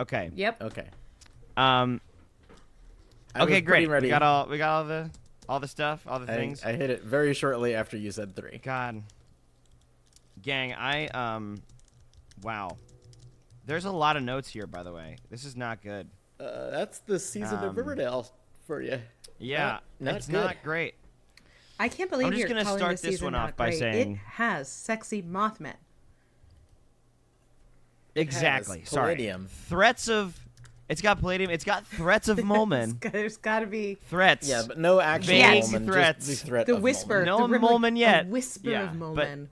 Okay. Yep. Okay. Okay, great. Ready. We got all the stuff, all the things. I hit it very shortly after you said 3. God. Gang, wow. There's a lot of notes here, by the way. This is not good. That's the season of Riverdale for you. Yeah, it's not great. I can't believe I'm just you're gonna calling start this this season one not off by great. saying it has sexy Mothman. Exactly. Sorry. Palladium. It's got palladium. It's got threats of Molman. There's got to be Threats. Yeah, but no actual Vague Molman, threats. just the threat the of whisper. Molman. No the Molman yet. A whisper of Molman.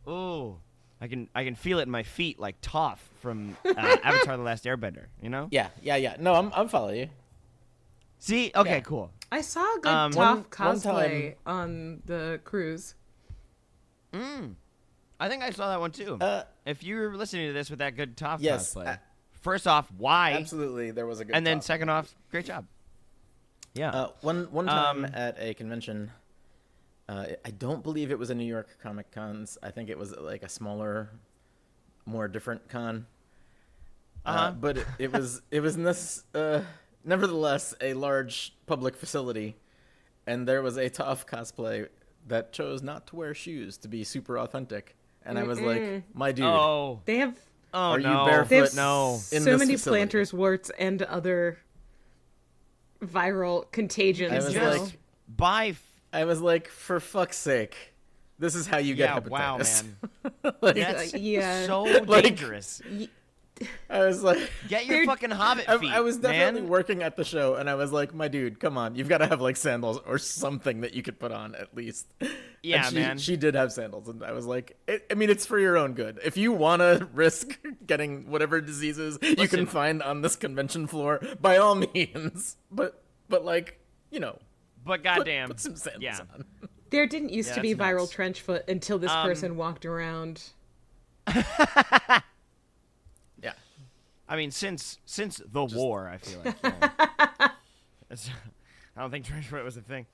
Ooh, I can feel it in my feet like Toph from Avatar: The Last Airbender. You know? Yeah. No, I'm following you. See? Okay, Yeah. cool. I saw a good One cosplay on the cruise. I think I saw that one too. If you were listening to this with that good Toph Yes, cosplay, first off, why? Absolutely, there was a good. And then Toph. second off, great job. Yeah. One time at a convention, I don't believe it was a New York Comic Cons. I think it was like a smaller, more different con. But it was in this nevertheless a large public facility, and there was a Toph cosplay that chose not to wear shoes to be super authentic, and I was like, my dude, They have are no. you they barefoot? have No. In so this many facility? planters warts and other viral contagions. I was you know? like, Bye. I was like, for fuck's sake, this is how you get Yeah, hepatitis. wow, man. Like, That's yeah. so Like- dangerous. I was like, Get your fucking Hobbit feet, I was definitely man. working at the show, and I was like, my dude, come on, you've got to have like sandals or something that you could put on at least. Yeah, and man. She did have sandals, and I was like, I mean, it's for your own good. If you want to risk getting whatever diseases you can find on this convention floor, by all means. But like, you know, But goddamn, put some sandals yeah. on. There didn't used to be that's viral nuts. trench foot until this person walked around. Yeah. I mean, since the war, I feel like. You know, I don't think trench foot was a thing.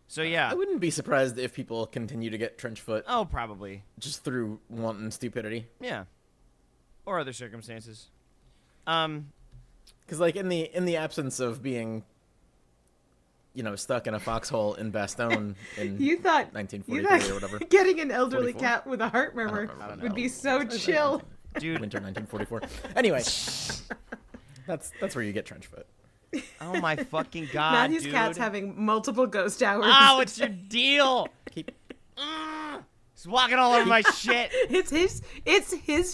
So yeah. I wouldn't be surprised if people continue to get trench foot Oh, probably. just through wanton stupidity. Yeah. Or other circumstances. Because, like, in the absence of being, you know, stuck in a foxhole in Bastogne in You thought 1943 or whatever, getting an elderly 44? cat with a heart murmur remember. would be so chill. Dude. winter 1944. Anyway, that's where you get trench foot. Oh my fucking god, Matthew's dude. cat's having multiple ghost hours. Oh, what's your deal? Keep He's walking all over my shit. It's his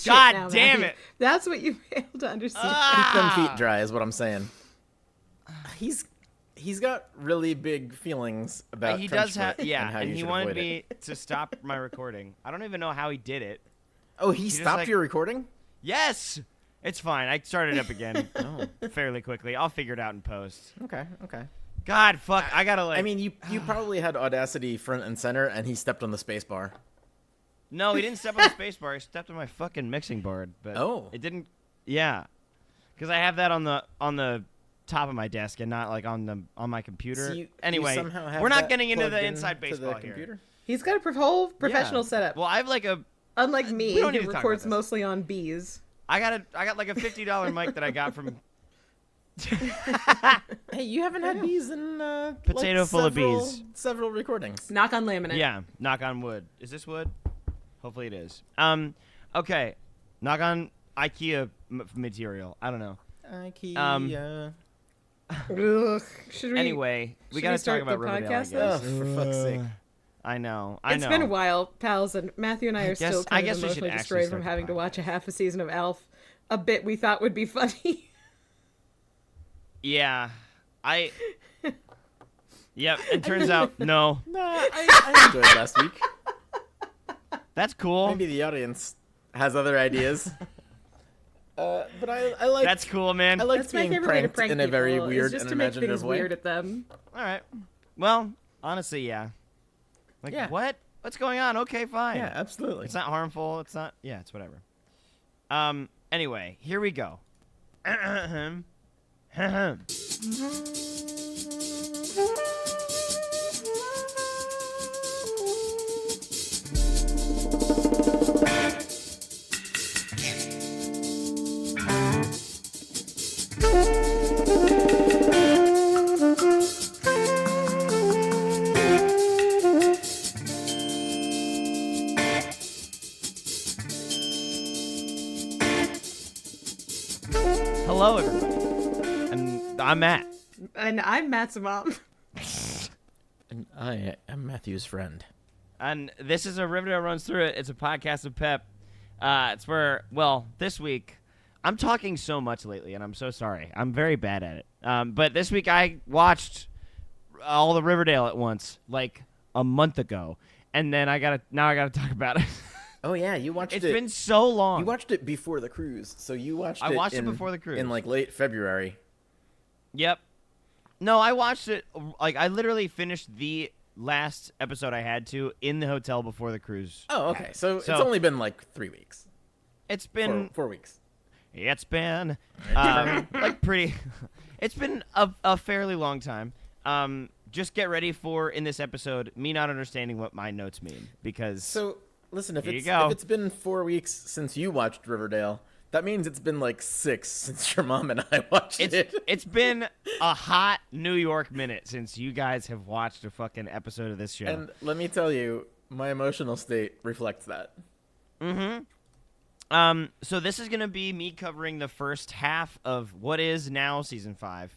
shit God now, damn Matthew. it. That's what you failed to understand. them feet dry is what I'm saying. He's got really big feelings about He trench does have, foot yeah, and how and you he should wanted avoid me it. to stop my recording. I don't even know how he did it. Oh, he just, stopped like- your recording? Yes! It's fine. I started up again Oh, fairly quickly. I'll figure it out in post. okay. God, fuck. I gotta, like... I mean, you probably had Audacity front and center, and he stepped on the space bar. No, he didn't step on the space bar. He stepped on my fucking mixing board. But Oh. it didn't... Yeah. Because I have that on the top of my desk and not, like, on my computer. So you anyway, somehow have we're not that getting into the plugged inside into the baseball here. computer? He's got a whole professional Yeah. setup. Well, I have, like, a... Unlike me, we don't need who to talk records about this. mostly on bees. I got like a $50 mic that I got from... Hey, you haven't had bees in Potato full of bees. Several recordings. Knock on laminate. Yeah, knock on wood. Is this wood? Hopefully it is. Okay. Knock on IKEA material. I don't know. IKEA. Ugh. Should we? Anyway, we should gotta we start talk about the Riverdale, I podcast guess. Oh, for fuck's sake. I know. It's been a while, pals, and Matthew and I are still I kind guess of we should emotionally actually destroyed start from the having to podcast. watch a half a season of Alf. A bit we thought would be funny. Yeah. Yep, it turns out, no. Nah, I enjoyed last week. That's cool. Maybe the audience has other ideas. But I like. That's cool, man. I like That's my being favorite way to pranked prank in a very people, is weird just and to make things imaginative way. weird at them. All right. Well, honestly, yeah. Like, Yeah. what? What's going on? Okay, fine. Yeah, absolutely. It's not harmful. It's not. Yeah, it's whatever. Anyway, here we go. Hello, everybody. And I'm Matt. And I'm Matt's mom. And I am Matthew's friend. And this is a Riverdale Runs Through It. It's a podcast of Pep. It's where, well, this week, I'm talking so much lately, and I'm so sorry. I'm very bad at it. But this week I watched all the Riverdale at once, like a month ago. And then I gotta talk about it. Oh yeah, you watched it. It's been so long. You watched it before the cruise, so you watched it. I watched it before the cruise in like late February. Yep. No, I watched it. Like I literally finished the last episode I had to in the hotel before the cruise. Oh, okay. So it's only been like 3 weeks. It's been 4 weeks. It's been like pretty. It's been a fairly long time. Just get ready for in this episode me not understanding what my notes mean because. So listen, if Here you it's go. if it's been 4 weeks since you watched Riverdale, that means it's been like 6 since your mom and I watched it. It's been a hot New York minute since you guys have watched a fucking episode of this show. And let me tell you, my emotional state reflects that. Mm-hmm. So this is gonna be me covering the first half of what is now season 5.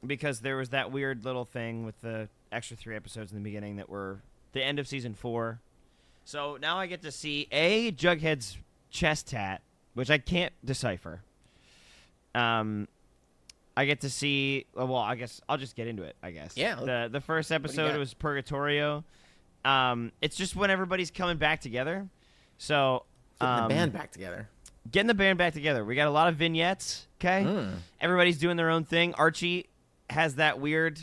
Because there was that weird little thing with the extra 3 episodes in the beginning that were the end of season 4. So now I get to see Jughead's chest tat, which I can't decipher. I get to see. Well, I guess I'll just get into it. I guess. Yeah. The first episode was Purgatorio. It's just when everybody's coming back together. So Getting the band back together. Getting the band back together. We got a lot of vignettes. Okay. Everybody's doing their own thing. Archie has that weird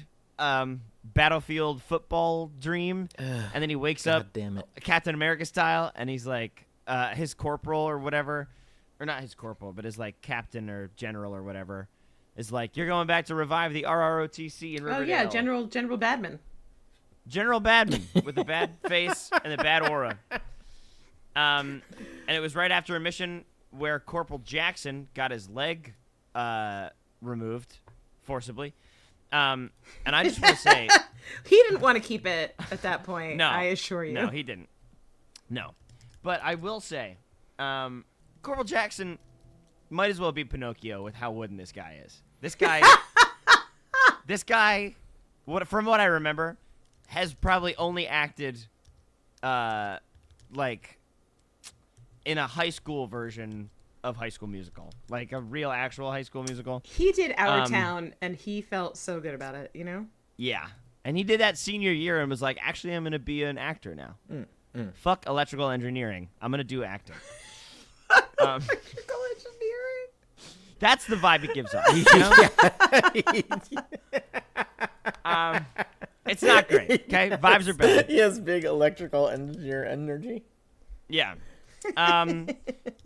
battlefield football dream, and then he wakes up damn it. Captain America style, and he's like his corporal or whatever, or not his corporal, but his like captain or general or whatever is like, you're going back to revive the RROTC in Riverdale. Oh yeah, General Badman. General Badman with the bad face and the bad aura. And it was right after a mission where Corporal Jackson got his leg removed forcibly. And I just want to say... He didn't want to keep it at that point, No. I assure you. No, he didn't. No. But I will say, Corporal Jackson might as well be Pinocchio with how wooden this guy is. This guy, from what I remember, has probably only acted, like, in a high school version of High School Musical, like a real actual High School Musical. He did Our Town, and he felt so good about it, you know? Yeah. And he did that senior year and was like, actually, I'm going to be an actor now. Fuck electrical engineering. I'm going to do acting. Electrical engineering? That's the vibe it gives off. You know? It's not great, okay? Vibes are bad. He has big electrical engineer energy. Yeah.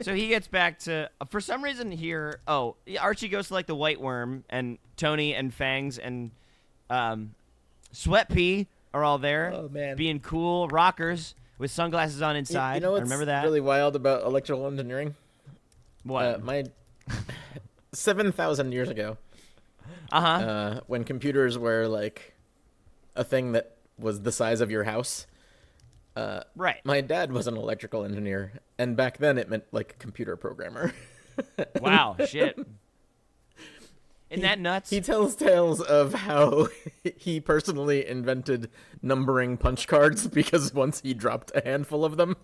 So he gets back to, for some reason here, Archie goes to like the White Worm, and Tony and Fangs and Sweat Pea are all there. Oh, man. Being cool rockers with sunglasses on inside. You know what's I remember that. really wild about electrical engineering? What? My 7,000 years ago, when computers were like a thing that was the size of your house. Right. My dad was an electrical engineer, and back then it meant like a computer programmer. Wow, shit. Isn't that nuts? He tells tales of how he personally invented numbering punch cards because once he dropped a handful of them.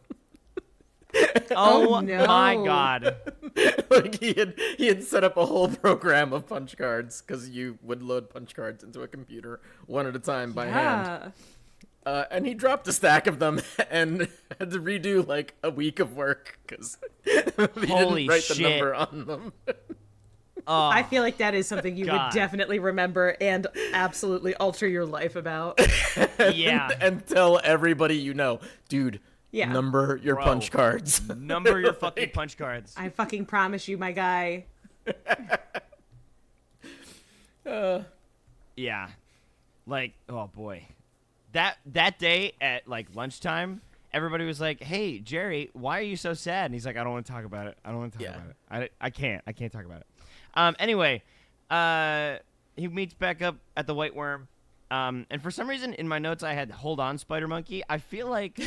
Oh no. my god. Like he had set up a whole program of punch cards because you would load punch cards into a computer one at a time by hand. And he dropped a stack of them and had to redo like a week of work because he Holy didn't write shit. the number on them. Oh, I feel like that is something you God. would definitely remember and absolutely alter your life about. yeah. And tell everybody you know, dude, Yeah. number your Bro. punch cards. Number your fucking punch cards. I fucking promise you, my guy. Yeah. Like, oh boy. That day at like lunchtime, everybody was like, "Hey, Jerry, why are you so sad?" And he's like, "I don't want to talk about it. I don't want to talk about it. I can't talk about it." Anyway, he meets back up at the White Worm. And for some reason in my notes I had "Hold on, Spider Monkey." I feel like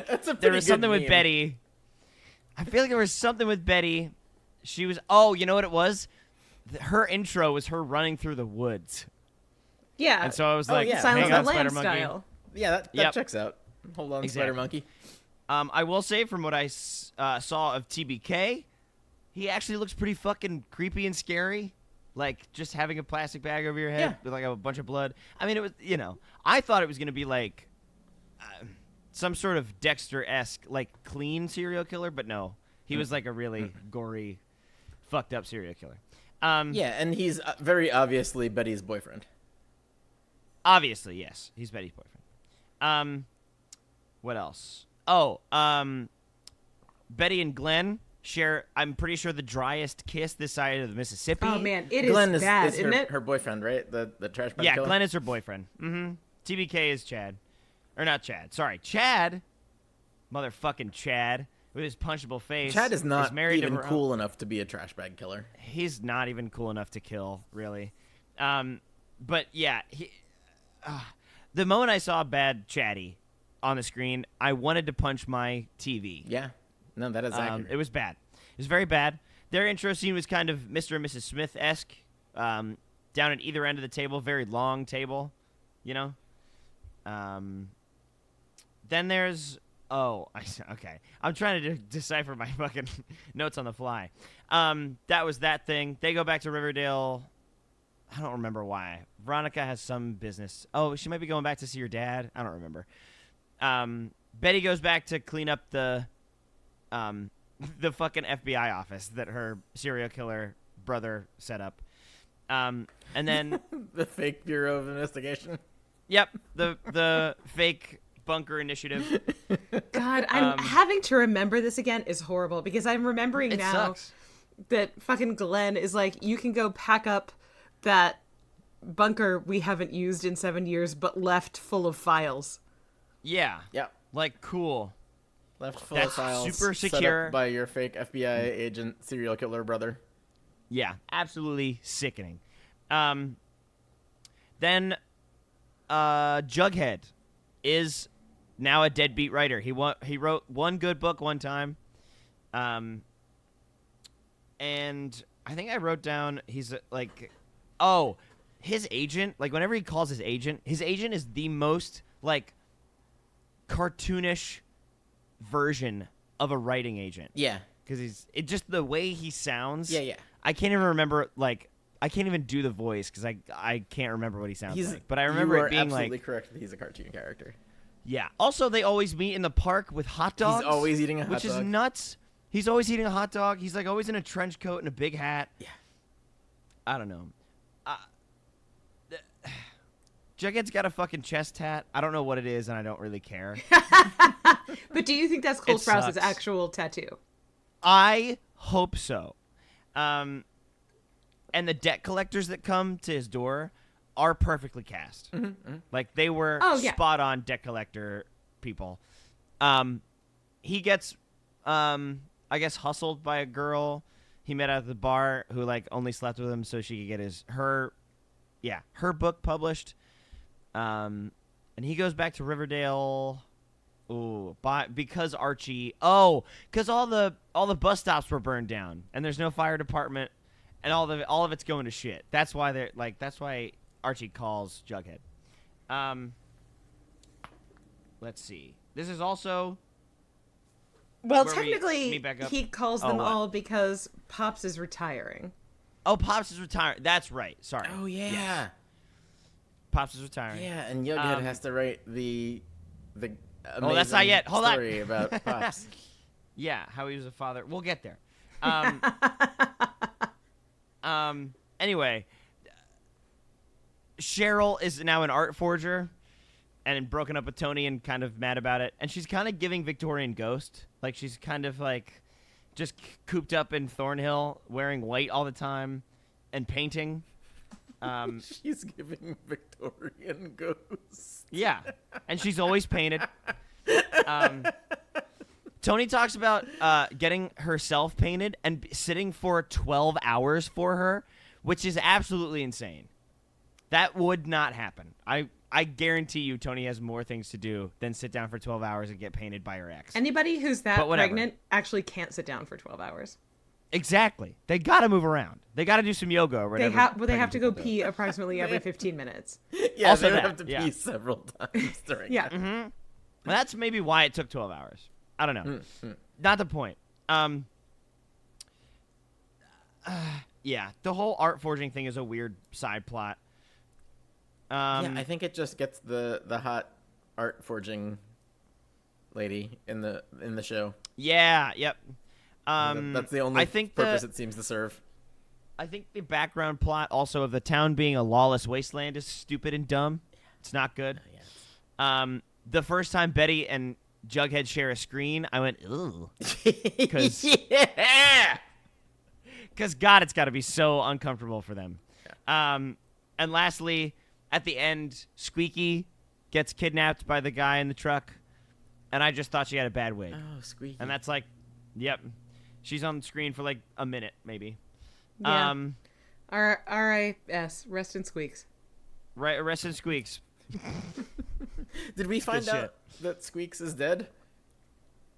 That's a there pretty was something good with meme. Betty. I feel like there was something with Betty. She was. Oh, you know what it was? Her intro was her running through the woods. Yeah. And so I was like, yeah. Silence hang of on, the Lambs Spider Monkey. style. Yeah, that Yep. checks out. Hold on, Exactly. Spider Monkey. I will say from what I saw of TBK, he actually looks pretty fucking creepy and scary. Like, just having a plastic bag over your head with, like, a bunch of blood. I mean, it was, I thought it was going to be, like, some sort of Dexter-esque, like, clean serial killer, but no. He was, like, a really gory, fucked up serial killer. Yeah, and he's very obviously Betty's boyfriend. Obviously, yes. He's Betty's boyfriend. What else? Oh, Betty and Glenn share, I'm pretty sure, the driest kiss this side of the Mississippi. Oh man, it Glenn is bad, isn't it? her boyfriend, right? The trash bag Yeah, killer? Glenn is her boyfriend. Mm-hmm. TBK is Chad. Or not Chad. Sorry, Chad. Motherfucking Chad. With his punchable face. Chad is not married even to her cool enough to be a trash bag killer. He's not even cool enough to kill, really. But yeah, the moment I saw Bad Chatty on the screen, I wanted to punch my TV. Yeah. No, that is accurate. It was bad. It was very bad. Their intro scene was kind of Mr. and Mrs. Smith-esque, down at either end of the table, very long table, you know? Then there's... Oh, okay. I'm trying to decipher my fucking notes on the fly. That was that thing. They go back to Riverdale. I don't remember why. Veronica has some business. Oh, she might be going back to see her dad. I don't remember. Betty goes back to clean up the fucking FBI office that her serial killer brother set up. And then the fake Bureau of Investigation. Yep, the fake bunker initiative. God, I'm having to remember this again is horrible because I'm remembering It now sucks. that fucking Glenn is like, you can go pack up that bunker we haven't used in 7 years but left full of files. Yeah. Yep. Like, cool. Left full That's of files. super set secure. up by your fake FBI agent serial killer brother. Yeah, absolutely sickening. Then Jughead is now a deadbeat writer. He wrote one good book one time. And I think I wrote down he's like, oh, his agent, like whenever he calls his agent is the most like cartoonish version of a writing agent. Yeah. Because just the way he sounds. Yeah, yeah. I can't even remember, like, I can't even do the voice because I can't remember what he sounds like. But I remember it being absolutely like, correct that he's a cartoon character. yeah. Also, they always meet in the park with hot dogs. He's always eating a hot which dog. is nuts. He's always eating a hot dog. He's like always in a trench coat and a big hat. Yeah. I don't know. Jughead's got a fucking chest tat. I don't know what it is, and I don't really care. But do you think that's Cole It Sprouse's sucks. actual tattoo? I hope so. And the debt collectors that come to his door are perfectly cast. Like they were spot on debt collector people. He gets, I guess, hustled by a girl he met at the bar who like only slept with him so she could get her book published. And he goes back to Riverdale. Ooh, because Archie. Oh, because all the bus stops were burned down, and there's no fire department, and all of it's going to shit. That's why that's why Archie calls Jughead. Let's see. This is also. Well, where we technically, meet back up. he calls Oh, them what? all because Pops is retiring. Oh, Pops is retiring. That's right. Sorry. Oh, yeah. Yes. Pops is retiring. Yeah, and Jughead has to write the Oh, that's not yet. Hold on. story about Pops. Yeah, how he was a father. We'll get there. Anyway, Cheryl is now an art forger and broken up with Tony and kind of mad about it. And she's kind of giving Victorian Ghost. Like, she's kind of like just cooped up in Thornhill, wearing white all the time and painting. She's giving Victorian Ghost. Yeah, and she's always painted. Tony talks about getting herself painted and sitting for 12 hours for her, which is absolutely insane. That would not happen. I guarantee you Tony has more things to do than sit down for 12 hours and get painted by her ex. Anybody who's that pregnant actually can't sit down for 12 hours. Exactly. They got to move around. They got to do some yoga or whatever. They have to go pee approximately every 15 minutes. Yeah, also they have to pee several times during Yeah. Mm-hmm. Well, that's maybe why it took 12 hours. I don't know. Not the point. Yeah, the whole art forging thing is a weird side plot. Yeah, I think it just gets the hot art forging lady in the show. Yeah, yep. That's the only purpose it seems to serve. I think the background plot also of the town being a lawless wasteland is stupid and dumb. It's not good. The first time Betty and Jughead share a screen, I went, ooh. Because God, it's got to be so uncomfortable for them. Yeah. And lastly, at the end, Squeaky gets kidnapped by the guy in the truck, and I just thought she had a bad wig. Oh, Squeaky. And that's like, yep. She's on the screen for like a minute, maybe. Yeah. R.I.S. Rest in Squeaks. Right, rest in Squeaks. Did we find out that Squeaks is dead?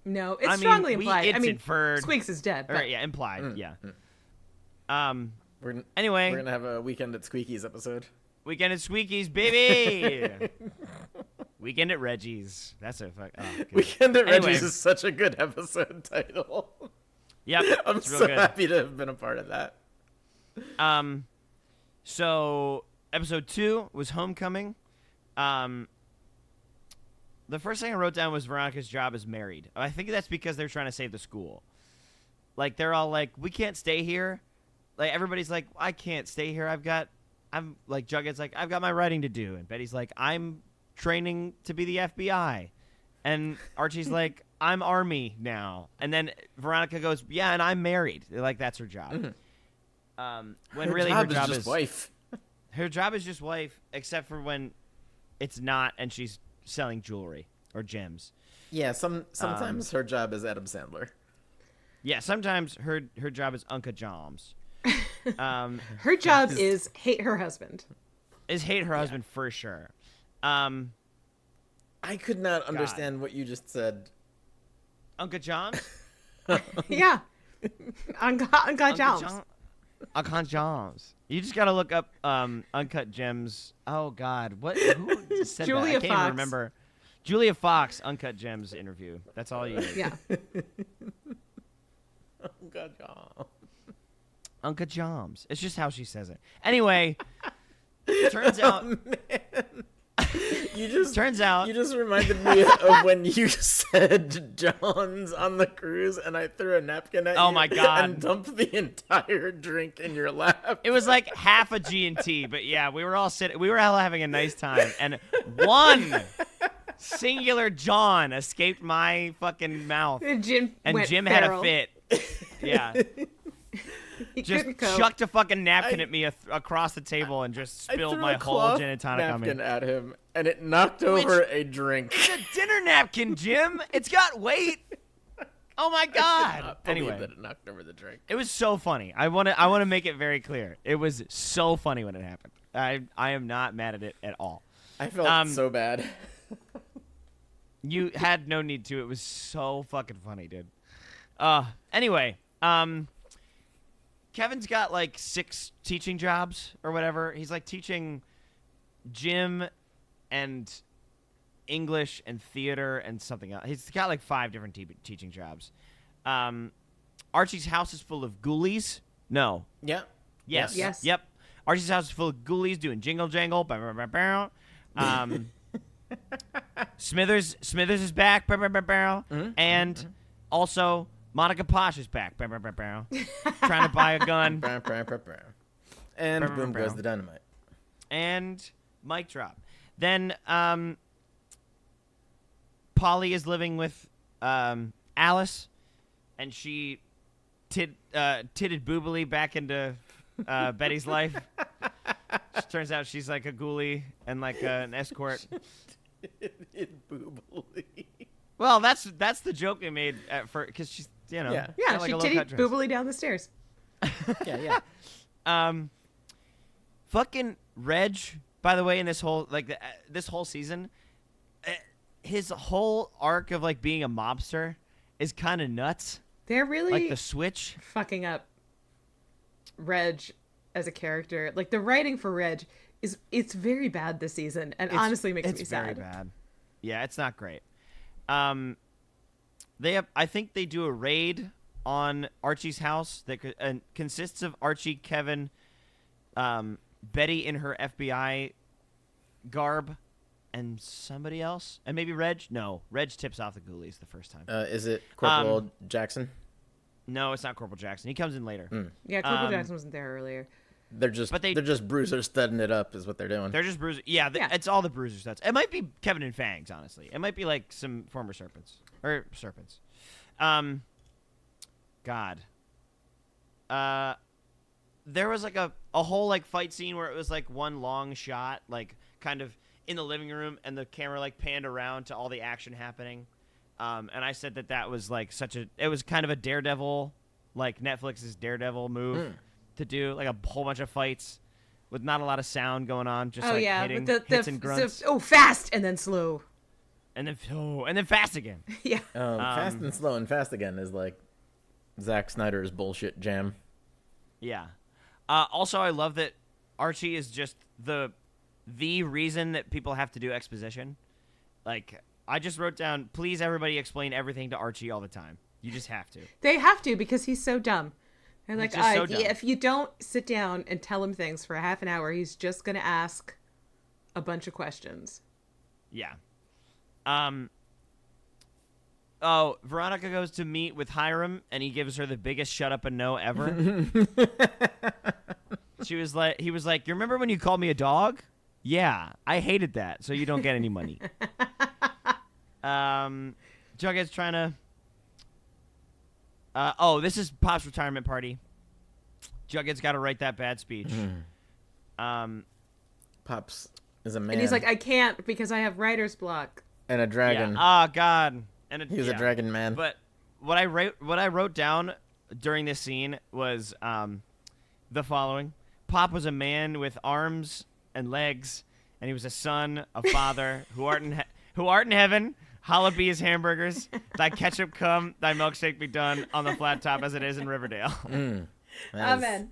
No, it's strongly implied. It's inferred. Squeaks is dead. Or, yeah, implied. Yeah. Anyway, we're gonna have a Weekend at Squeaky's episode. Weekend at Squeaky's, baby. Weekend at Reggie's. That's a fuck. Oh, Weekend at Reggie's is such a good episode title. Yep, I'm so happy to have been a part of that. So episode 2 was Homecoming. The first thing I wrote down was Veronica's job is married. I think that's because they're trying to save the school. Like, they're all like, we can't stay here. Like, everybody's like, I can't stay here. I'm like, Jughead's like, I've got my writing to do. And Betty's like, I'm training to be the FBI. And Archie's like, I'm Army now. And then Veronica goes, yeah, and I'm married. They're like, that's her job. Mm-hmm. When really her job is wife. Her job is just wife, except for when it's not and she's selling jewelry or gems. Yeah, sometimes her job is Adam Sandler. Yeah, sometimes her job is Unca Joms. Her job is hate her husband. Is hate her husband for sure. I could not understand what you just said. Unca Joms? Yeah. Uncut Joms. Uncut Joms. You just gotta look up Uncut Gems. Oh God, who said Julia that? I can't even remember. Julia Fox Uncut Gems interview. That's all you need. Yeah. Uncut Joms. Unca Joms. It's just how she says it. Anyway, turns out. You just reminded me of when you said John's on the cruise, and I threw a napkin at you. Oh my God! And dumped the entire drink in your lap. It was like half a G&T, but yeah, we were all having a nice time, and one singular John escaped my fucking mouth, and Jim had a fit. Yeah. He just chucked a fucking napkin at me across the table and just spilled my whole gin and tonic on me. Napkin at him, and it knocked over a drink. It's a dinner napkin, Jim. It's got weight. Oh my God! Anyway, that it knocked over the drink. It was so funny. I want to make it very clear. It was so funny when it happened. I am not mad at it at all. I felt so bad. You had no need to. It was so fucking funny, dude. Anyway, Kevin's got like 6 teaching jobs or whatever. He's like teaching gym and English and theater and something else. He's got like 5 different teaching jobs. Archie's house is full of ghoulies. No. Yeah. Yes. Yes. Yep. Archie's house is full of ghoulies doing jingle jangle. Smithers is back. And also Monica Posh is back. Trying to buy a gun. And boom goes the dynamite. And mic drop. Then Polly is living with Alice, and she titted boobily back into Betty's life. Turns out she's like a ghoulie and like an escort. Boobily. Well, that's the joke they made at first, because she's, you know, yeah, like she titted boobily down the stairs. Yeah. Fucking Reg by the way, in this whole this whole season, his whole arc of like being a mobster is kind of nuts. They're really like the switch fucking up Reg as a character. Like the writing for Reg it's very bad this season, and honestly makes me sad. It's very bad. Yeah, it's not great. I think they do a raid on Archie's house that consists of Archie, Kevin, Betty in her FBI garb, and somebody else, and maybe Reg. No, Reg tips off the ghoulies the first time. Is it Corporal Jackson? No, it's not Corporal Jackson. He comes in later. Yeah, Corporal Jackson wasn't there earlier. They're just bruisers studding it up, is what they're doing. They're just bruisers. Yeah, it's all the bruiser studs. It might be Kevin and Fangs, honestly. It might be like some former serpents. God. There was like a whole like fight scene where it was like one long shot, like kind of in the living room, and the camera like panned around to all the action happening. And I said that was like it was kind of a Daredevil, like Netflix's Daredevil move to do, like a whole bunch of fights with not a lot of sound going on, just hitting hits and grunts. Fast and then slow. And then fast again. Yeah. Fast and slow and fast again is like Zack Snyder's bullshit jam. Yeah. Also, I love that Archie is just the reason that people have to do exposition. Like, I just wrote down, please everybody explain everything to Archie all the time. You just have to. They have to, because he's so dumb. They're like, so dumb. If you don't sit down and tell him things for a half an hour, he's just going to ask a bunch of questions. Yeah. Veronica goes to meet with Hiram, and he gives her the biggest shut up and no ever. He was like, you remember when you called me a dog? Yeah, I hated that, so you don't get any money. Jughead's trying to... this is Pop's retirement party. Jughead's got to write that bad speech. Pops is a man. And he's like, I can't because I have writer's block. And a dragon. Yeah. Oh, God. He's a dragon man. But what I wrote down during this scene was the following. Pop was a man with arms and legs, and he was a son, a father, who art in heaven. Hallowed be his hamburgers. Thy ketchup come, thy milkshake be done on the flat top as it is in Riverdale. Amen.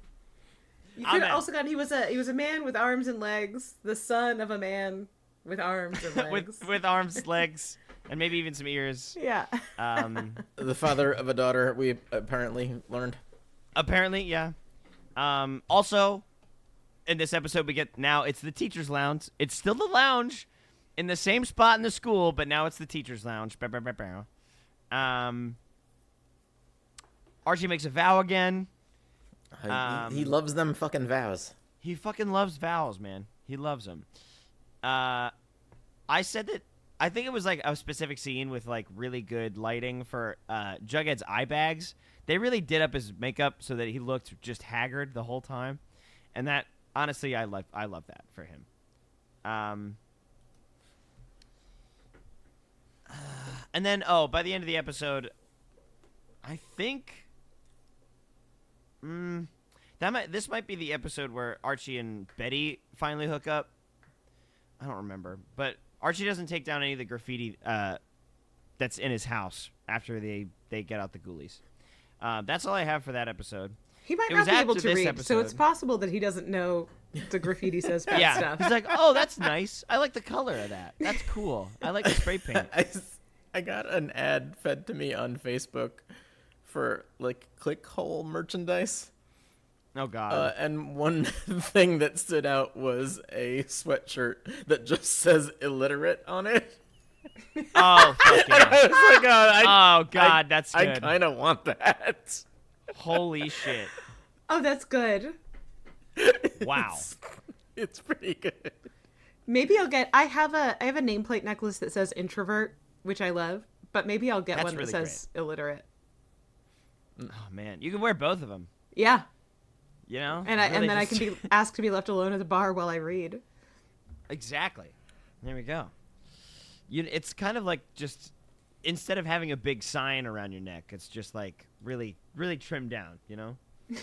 You could have also gone, he was a man with arms and legs, the son of a man with arms and legs. with arms, legs, and maybe even some ears. Yeah. The father of a daughter, we apparently learned. Apparently, yeah. Also, in this episode, we get now it's the teacher's lounge. It's still the lounge in the same spot in the school, but now it's the teacher's lounge. Archie makes a vow again. He loves them fucking vows. He fucking loves vows, man. He loves them. I said that I think it was like a specific scene with like really good lighting for Jughead's eye bags. They really did up his makeup so that he looked just haggard the whole time, and that honestly, I love that for him. And then by the end of the episode, I think this might be the episode where Archie and Betty finally hook up. I don't remember, but Archie doesn't take down any of the graffiti that's in his house after they get out the ghoulies. That's all I have for that episode. He might not be able to read, so it's possible that he doesn't know the graffiti says bad stuff. He's like, oh, that's nice. I like the color of that. That's cool. I like the spray paint. I got an ad fed to me on Facebook for like clickhole merchandise. Oh, God. And one thing that stood out was a sweatshirt that just says illiterate on it. Oh, fuck yeah. I was like, God, that's good. I kind of want that. Holy shit. Oh, that's good. Wow. It's pretty good. Maybe I have a nameplate necklace that says introvert, which I love, but maybe I'll get one that says illiterate. Oh, man. You can wear both of them. Yeah. You know? And then I can be asked to be left alone at the bar while I read. Exactly. There we go. It's kind of like just instead of having a big sign around your neck, it's just like really, really trimmed down, you know? You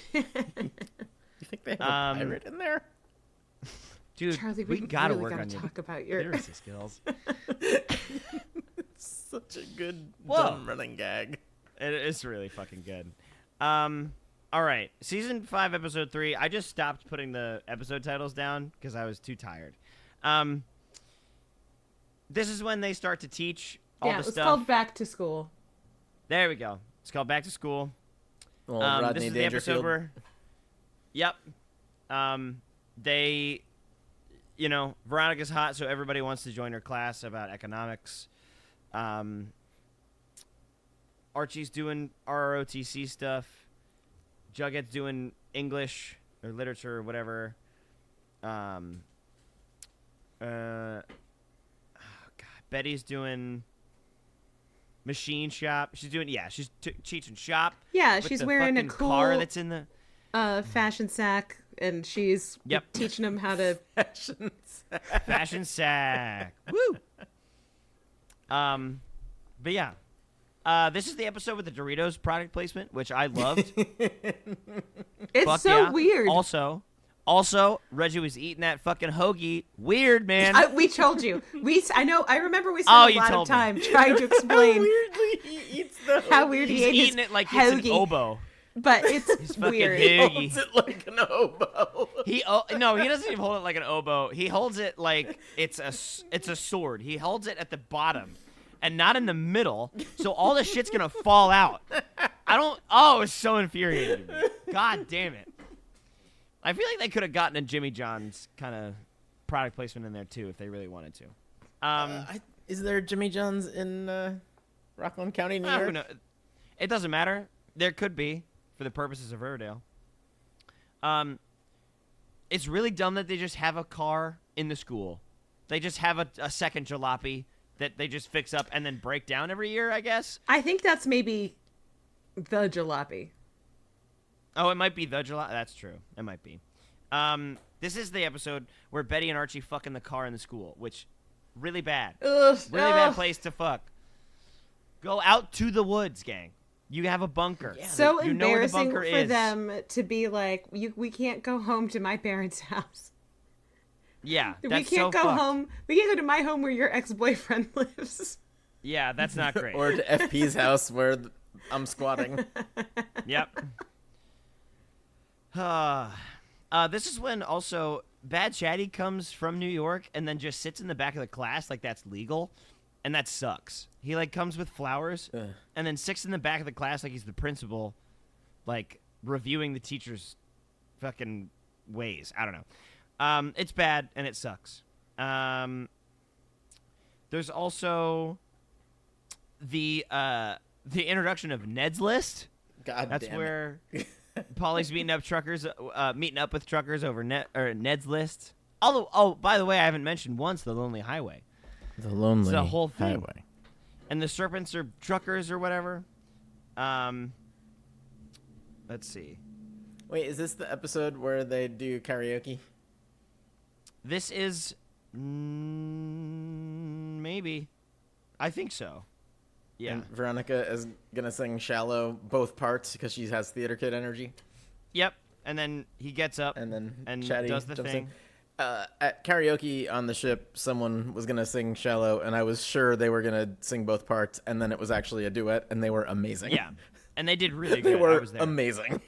think they have a pirate in there? Dude, Charlie, we we gotta really work gotta on your talk about your literacy skills. Such a good Whoa. dumb running gag. It is really fucking good. All right, season 5, episode 3. I just stopped putting the episode titles down because I was too tired. This is when they start to teach all the it's stuff. called Back to School. There we go. It's called Back to School. Well, This Rodney is the episode Dangerfield. where, yep, they, Veronica's hot, so everybody wants to join her class about economics. Archie's doing ROTC stuff. Jughead's doing English or literature or whatever. Oh God, Betty's doing machine shop. She's teaching shop. Yeah, with she's the wearing a fucking cool car that's in the fashion sack, and she's teaching them how to fashion sack. Woo. But yeah. This is the episode with the Doritos product placement, which I loved. It's Fuck so yeah. weird. Also, Reggie was eating that fucking hoagie. Weird, man. We told you. I remember we Oh, spent you a lot told of me. time trying to explain Weirdly, he eats the how weird He's he ate eating his it like hoagie. it's an oboe. But it's He's fucking weird. hoagie. holds it like an oboe. No, he doesn't even hold it like an oboe. He holds it like it's a sword. He holds it at the bottom and not in the middle, so all the shit's gonna fall out. It's so infuriating to me. God damn it. I feel like they could have gotten a Jimmy John's kind of product placement in there too if they really wanted to. Is there Jimmy John's in Rockland County, New York? No, it doesn't matter. There could be for the purposes of Riverdale. It's really dumb that they just have a car in the school. They just have a second jalopy that they just fix up and then break down every year, I guess. I think that's maybe the jalopy. Oh, it might be the jalopy. That's true. It might be. This is the episode where Betty and Archie fuck in the car in the school, which really bad. Ugh, Really bad place to fuck. Go out to the woods, gang. You have a bunker. Yeah, So you know where the embarrassing bunker for is. them to be like, we can't go home to my parents' house. Yeah, We that's can't so go fucked. home. We can't go to my home where your ex-boyfriend lives. Yeah, that's not great. Or to FP's house where I'm squatting. Yep. This is when also Bad Chatty comes from New York and then just sits in the back of the class like that's legal, and that sucks. He like comes with flowers and then sits in the back of the class like he's the principal, like reviewing the teacher's fucking ways. I don't know. It's bad and it sucks. There's also the introduction of Ned's List. God That's damn where Polly's meeting up with truckers over Ned's List. Although, by the way, I haven't mentioned once the Lonely Highway. The Lonely It's the whole thing. Highway. And the serpents are truckers or whatever. Let's see. Wait, is this the episode where they do karaoke? This is maybe. I think so. Yeah. And Veronica is going to sing Shallow both parts because she has theater kid energy. Yep. And then he gets up And then and Chatty does the jumps thing. in. At karaoke on the ship, someone was going to sing Shallow, and I was sure they were going to sing both parts, and then it was actually a duet, and they were amazing. Yeah. And they did really good. They I were was there. amazing.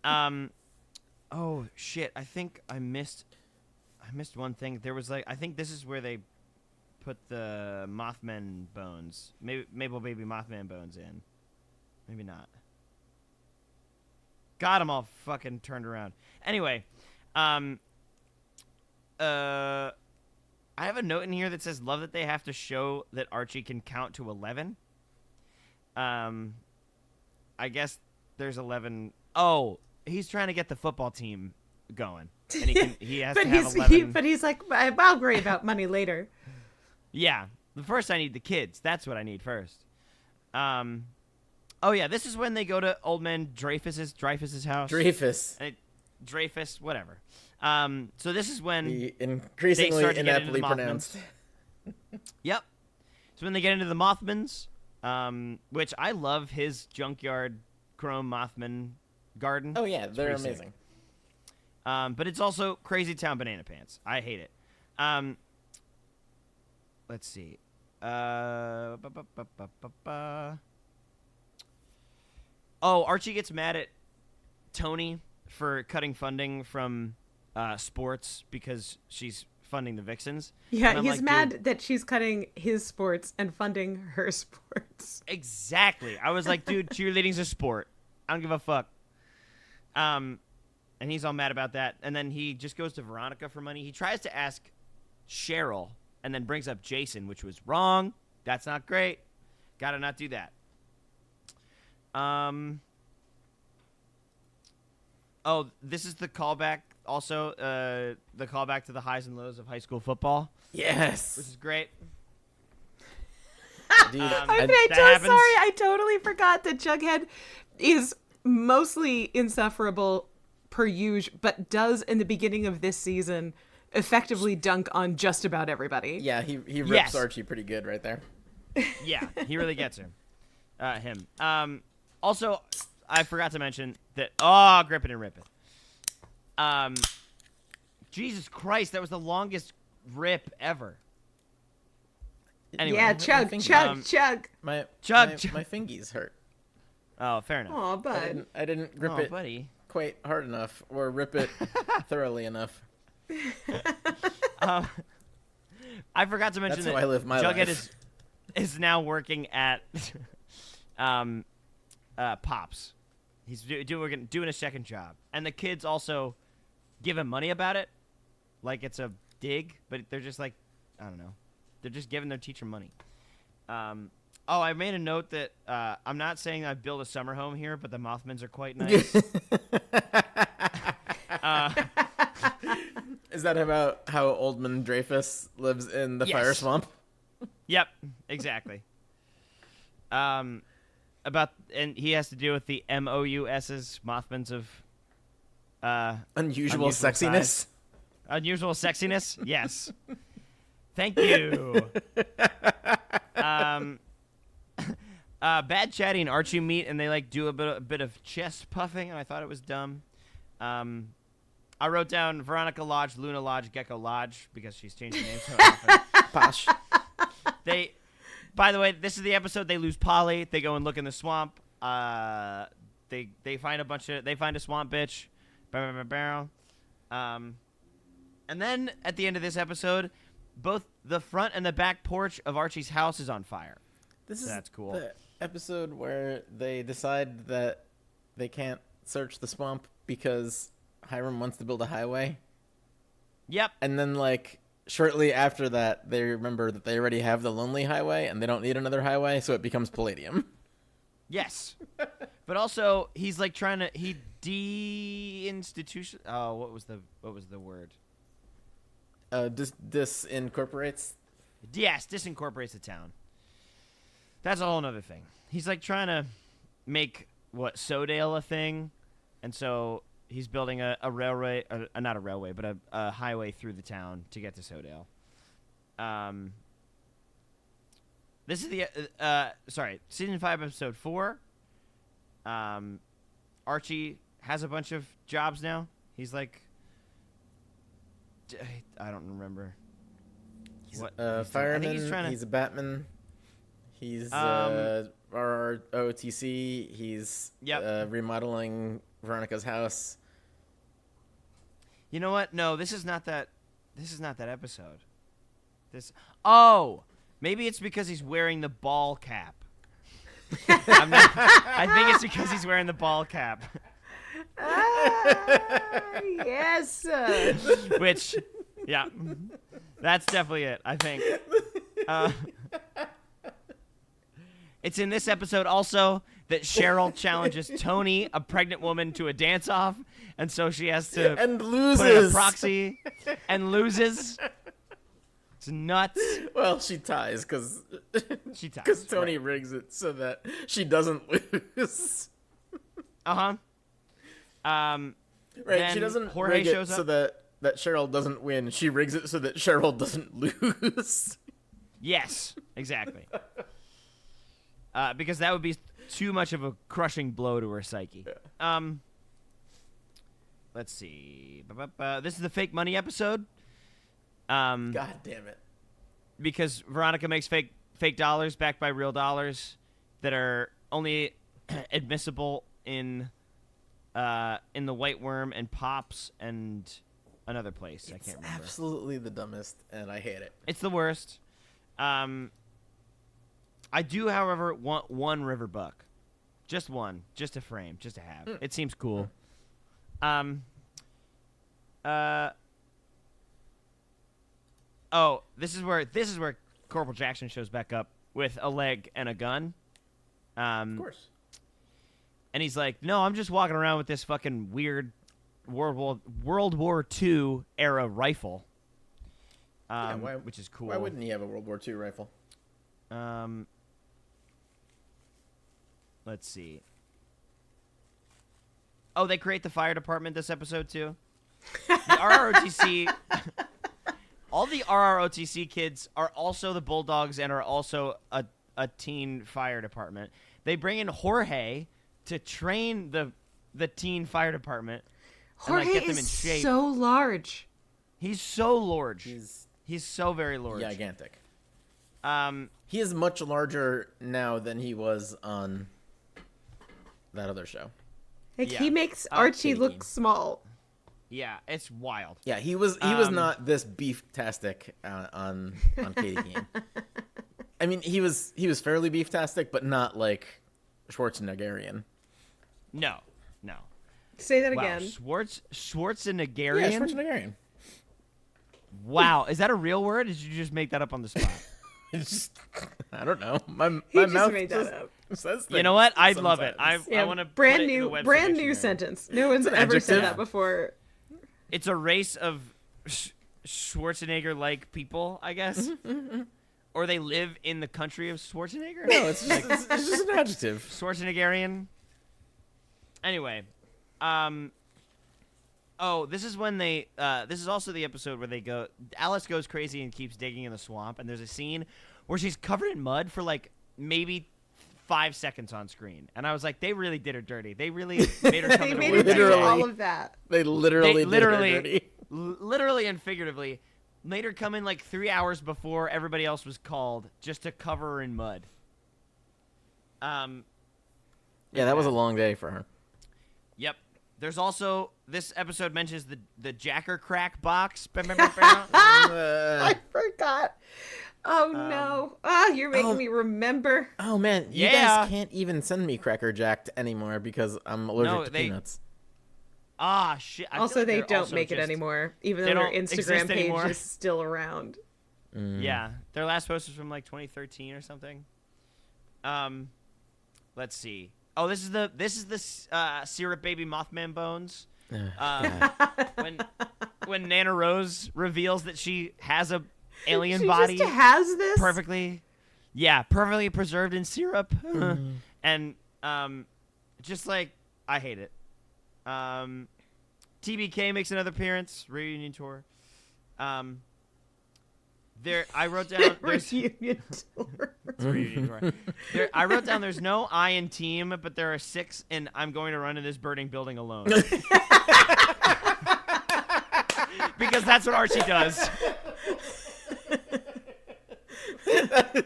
Oh shit! I think I missed one thing. There was I think this is where they put the Mothman bones, Maple Baby Mothman bones in. Maybe not. God, I'm all fucking turned around. Anyway, I have a note in here that says, "Love that they have to show that Archie can count to 11." I guess there's 11. Oh, he's trying to get the football team going, and he has to have 11. But he's like, I'll worry about money later. Yeah, the first I need the kids. That's what I need first. Oh yeah, this is when they go to old man Dreyfus's house. Dreyfus. Dreyfus, whatever. So this is when The increasingly start to get into inaptly the Mothmans. pronounced. Yep. So when they get into the Mothmans, which I love his junkyard chrome Mothman garden. Oh yeah, It's they're pretty sick. amazing. But it's also Crazy Town Banana Pants. I hate it. Let's see. Oh, Archie gets mad at Tony for cutting funding from sports because she's funding the Vixens. Yeah, he's like, mad that she's cutting his sports and funding her sports. Exactly. I was like, dude, cheerleading's a sport. I don't give a fuck. And he's all mad about that. And then he just goes to Veronica for money. He tries to ask Cheryl and then brings up Jason, which was wrong. That's not great. Gotta not do that. Oh, this is the callback. Also, the callback to the highs and lows of high school football. Yes. Which is great. Dude, I totally forgot that Jughead is mostly insufferable per usual, but does in the beginning of this season effectively dunk on just about everybody. Yeah, he rips Archie pretty good right there. Yeah, he really gets him. Also, I forgot to mention that. Oh, grip it and rip it. Jesus Christ, that was the longest rip ever. Anyway, yeah, chug. My fingies hurt. Oh, fair enough. Oh, bud. I didn't grip it buddy. quite hard enough or rip it thoroughly enough. I forgot to mention That's how I live my Jughead life. is now working at Pops. He's doing a second job, and the kids also give him money about it, like it's a dig, but they're just like, I don't know, they're just giving their teacher money. Oh, I made a note that I'm not saying I build a summer home here, but the Mothmans are quite nice. Is that about how Oldman Dreyfus lives in the fire swamp? Yep, exactly. And he has to deal with the MOUS's Mothmans of unusual sexiness. Size. Unusual sexiness? Yes. Thank you. Bad Chatty and Archie meet, and they like do a bit of chest puffing, and I thought it was dumb. I wrote down Veronica Lodge, Luna Lodge, Gecko Lodge, because she's changing names so often. Posh. By the way, this is the episode they lose Polly. They go and look in the swamp. They find a swamp bitch. And then at the end of this episode, both the front and the back porch of Archie's house is on fire. That's cool. The episode where they decide that they can't search the swamp because Hiram wants to build a highway. Yep. And then, like, shortly after that, they remember that they already have the Lonely Highway and they don't need another highway, so it becomes Palladium. Yes. But also, he's like he de-institution. Oh, what was the word? Disincorporates. Yes, disincorporates the town. That's a whole nother thing. He's like trying to make Sodale a thing, and so he's building a railway, not a railway, but a highway through the town to get to Sodale. This is the season 5, episode 4. Archie has a bunch of jobs now. He's like, I don't remember. He's a fireman. I think he's a Batman. He's ROTC. He's remodeling Veronica's house. You know what? No, this is not that episode. Maybe it's because he's wearing the ball cap. I think it's because he's wearing the ball cap. Yes. Which, yeah, that's definitely it, I think. It's in this episode also that Cheryl challenges Tony, a pregnant woman, to a dance-off, and so she has to and loses. Put in a proxy and loses. It's nuts. Well, she ties because Tony rigs it so that she doesn't lose. Right. She doesn't rig it so that Cheryl doesn't win. She rigs it so that Cheryl doesn't lose. Yes, exactly. Because that would be too much of a crushing blow to her psyche. Yeah. let's see. This is the fake money episode. God damn it. Because Veronica makes fake dollars backed by real dollars that are only admissible in the White Worm and Pops and another place. I can't remember. Absolutely the dumbest, and I hate it. It's the worst. I do, however, want one river buck. Just one. Just a frame. Just to have. It seems cool. Oh, this is where Corporal Jackson shows back up with a leg and a gun. Of course. And he's like, "No, I'm just walking around with this fucking weird World War II era rifle." Which is cool. Why wouldn't he have a World War II rifle? Let's see. Oh, they create the fire department this episode too. The RROTC. All the RROTC kids are also the Bulldogs and are also a teen fire department. They bring in Jorge to train the teen fire department. Jorge and, get them is in shape. so large. He's so large. He's so very large. Gigantic. He is much larger now than he was on that other show. Like he makes Archie look small. Yeah, it's wild. Yeah, he was not this beef-tastic on Katie Keene. I mean, he was fairly beef-tastic, but not like Schwarzeneggerian. No. Say that again. Schwarzeneggerian? Yeah, Schwarzeneggerian. Wow, is that a real word? Or did you just make that up on the spot? I don't know. My just mouth made that up. Says things you know what? I'd sometimes. love it. I want to brand new sentence. No one's ever said that before. It's a race of Schwarzenegger-like people, I guess. Or they live in the country of Schwarzenegger. No, it's just an adjective. Schwarzeneggerian. Anyway, this is when they. This is also the episode where they go. Alice goes crazy and keeps digging in the swamp, and there's a scene where she's covered in mud for like maybe 5 seconds on screen, and I was like, they really did her dirty. They really made her come they to made work. her do all of that. They literally did her dirty. Literally and figuratively, made her come in like 3 hours before everybody else was called just to cover her in mud. Yeah, that was a long day for her. Yep. There's also, this episode mentions the Jacker Crack box. I forgot. Oh, no. You're making me remember. Oh, man. You guys can't even send me Cracker Jacked anymore because I'm allergic to peanuts. Ah, shit. Also, they don't make it anymore, even though their Instagram page is still around. Yeah. Their last post was from like 2013 or something. Let's see. Oh, this is the Syrup Baby Mothman bones. When Nana Rose reveals that she has a alien body. She just has this? Perfectly preserved in syrup. And just like, I hate it. TBK makes another appearance. Reunion tour. I wrote down reunion tour. Reunion tour. I wrote down there's no I in team, but there are 6, and I'm going to run in this burning building alone. Because that's what Archie does. That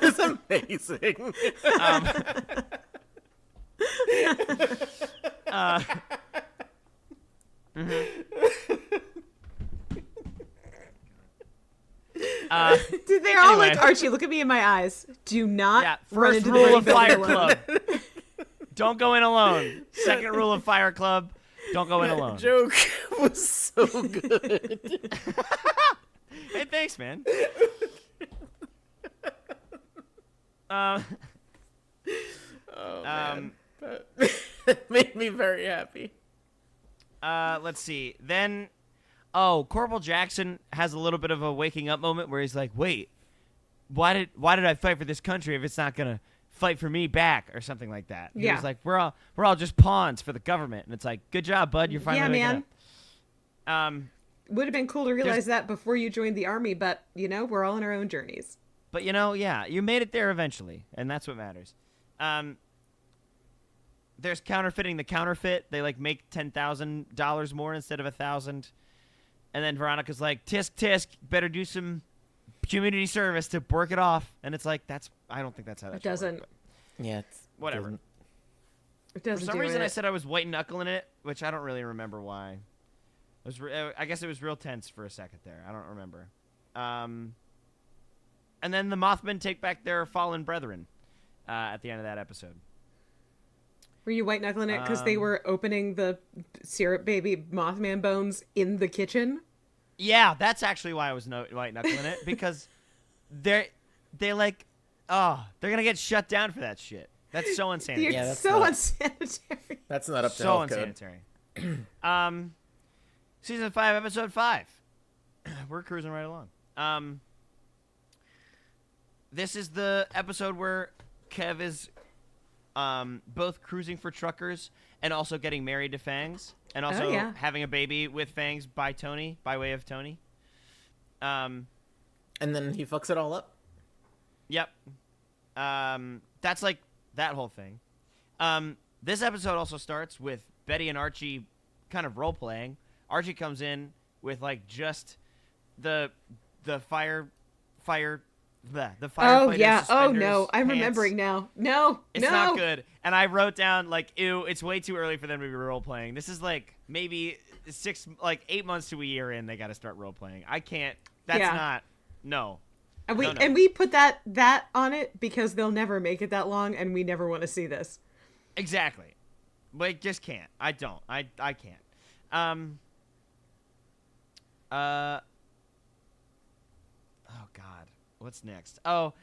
is amazing. Dude, they're all like, Archie, look at me in my eyes. Do not run first into rule the of Fire Club. Don't go in alone. Second rule of Fire Club, don't go in alone. Joke was so good. Hey, thanks, man. Oh, man. That made me very happy. Let's see. Then, Corporal Jackson has a little bit of a waking up moment where he's like, "Wait, why did I fight for this country if it's not gonna fight for me back?" or something like that. He was like, "We're all just pawns for the government," and it's like, "Good job, bud. You're finally waking up." Would have been cool to realize that before you joined the army, but we're all on our own journeys. But you made it there eventually, and that's what matters. there's counterfeiting the counterfeit. They like make $10,000 more instead of $1,000. And then Veronica's like, tisk tisk, better do some community service to work it off. And it's like, I don't think that's how that doesn't. work, Yeah, it's whatever. It doesn't. For some reason, I said I was white knuckling it, which I don't really remember why. I guess it was real tense for a second there. I don't remember. And then the Mothmen take back their fallen brethren at the end of that episode. Were you white knuckling it because they were opening the syrup baby Mothman bones in the kitchen? Yeah, that's actually why I was white knuckling it, because they're like, they're gonna get shut down for that shit. That's so unsanitary. Yeah, that's so unsanitary. That's not up to so health unsanitary. Season 5, episode 5. We're cruising right along. This is the episode where Kev is both cruising for truckers and also getting married to Fangs, and also having a baby with Fangs by way of Tony. And then he fucks it all up. Yep. That's like that whole thing. This episode also starts with Betty and Archie kind of role playing. Archie comes in with like just the fire. Oh yeah. Oh no. I'm remembering now. No. It's not good. And I wrote down like, ew, it's way too early for them to be role playing. This is like maybe 8 months to a year in. They got to start role playing. I can't. That's not. No. And we put that on it because they'll never make it that long, and we never want to see this. Exactly. But just can't. I don't. I can't. Oh God. What's next? Oh,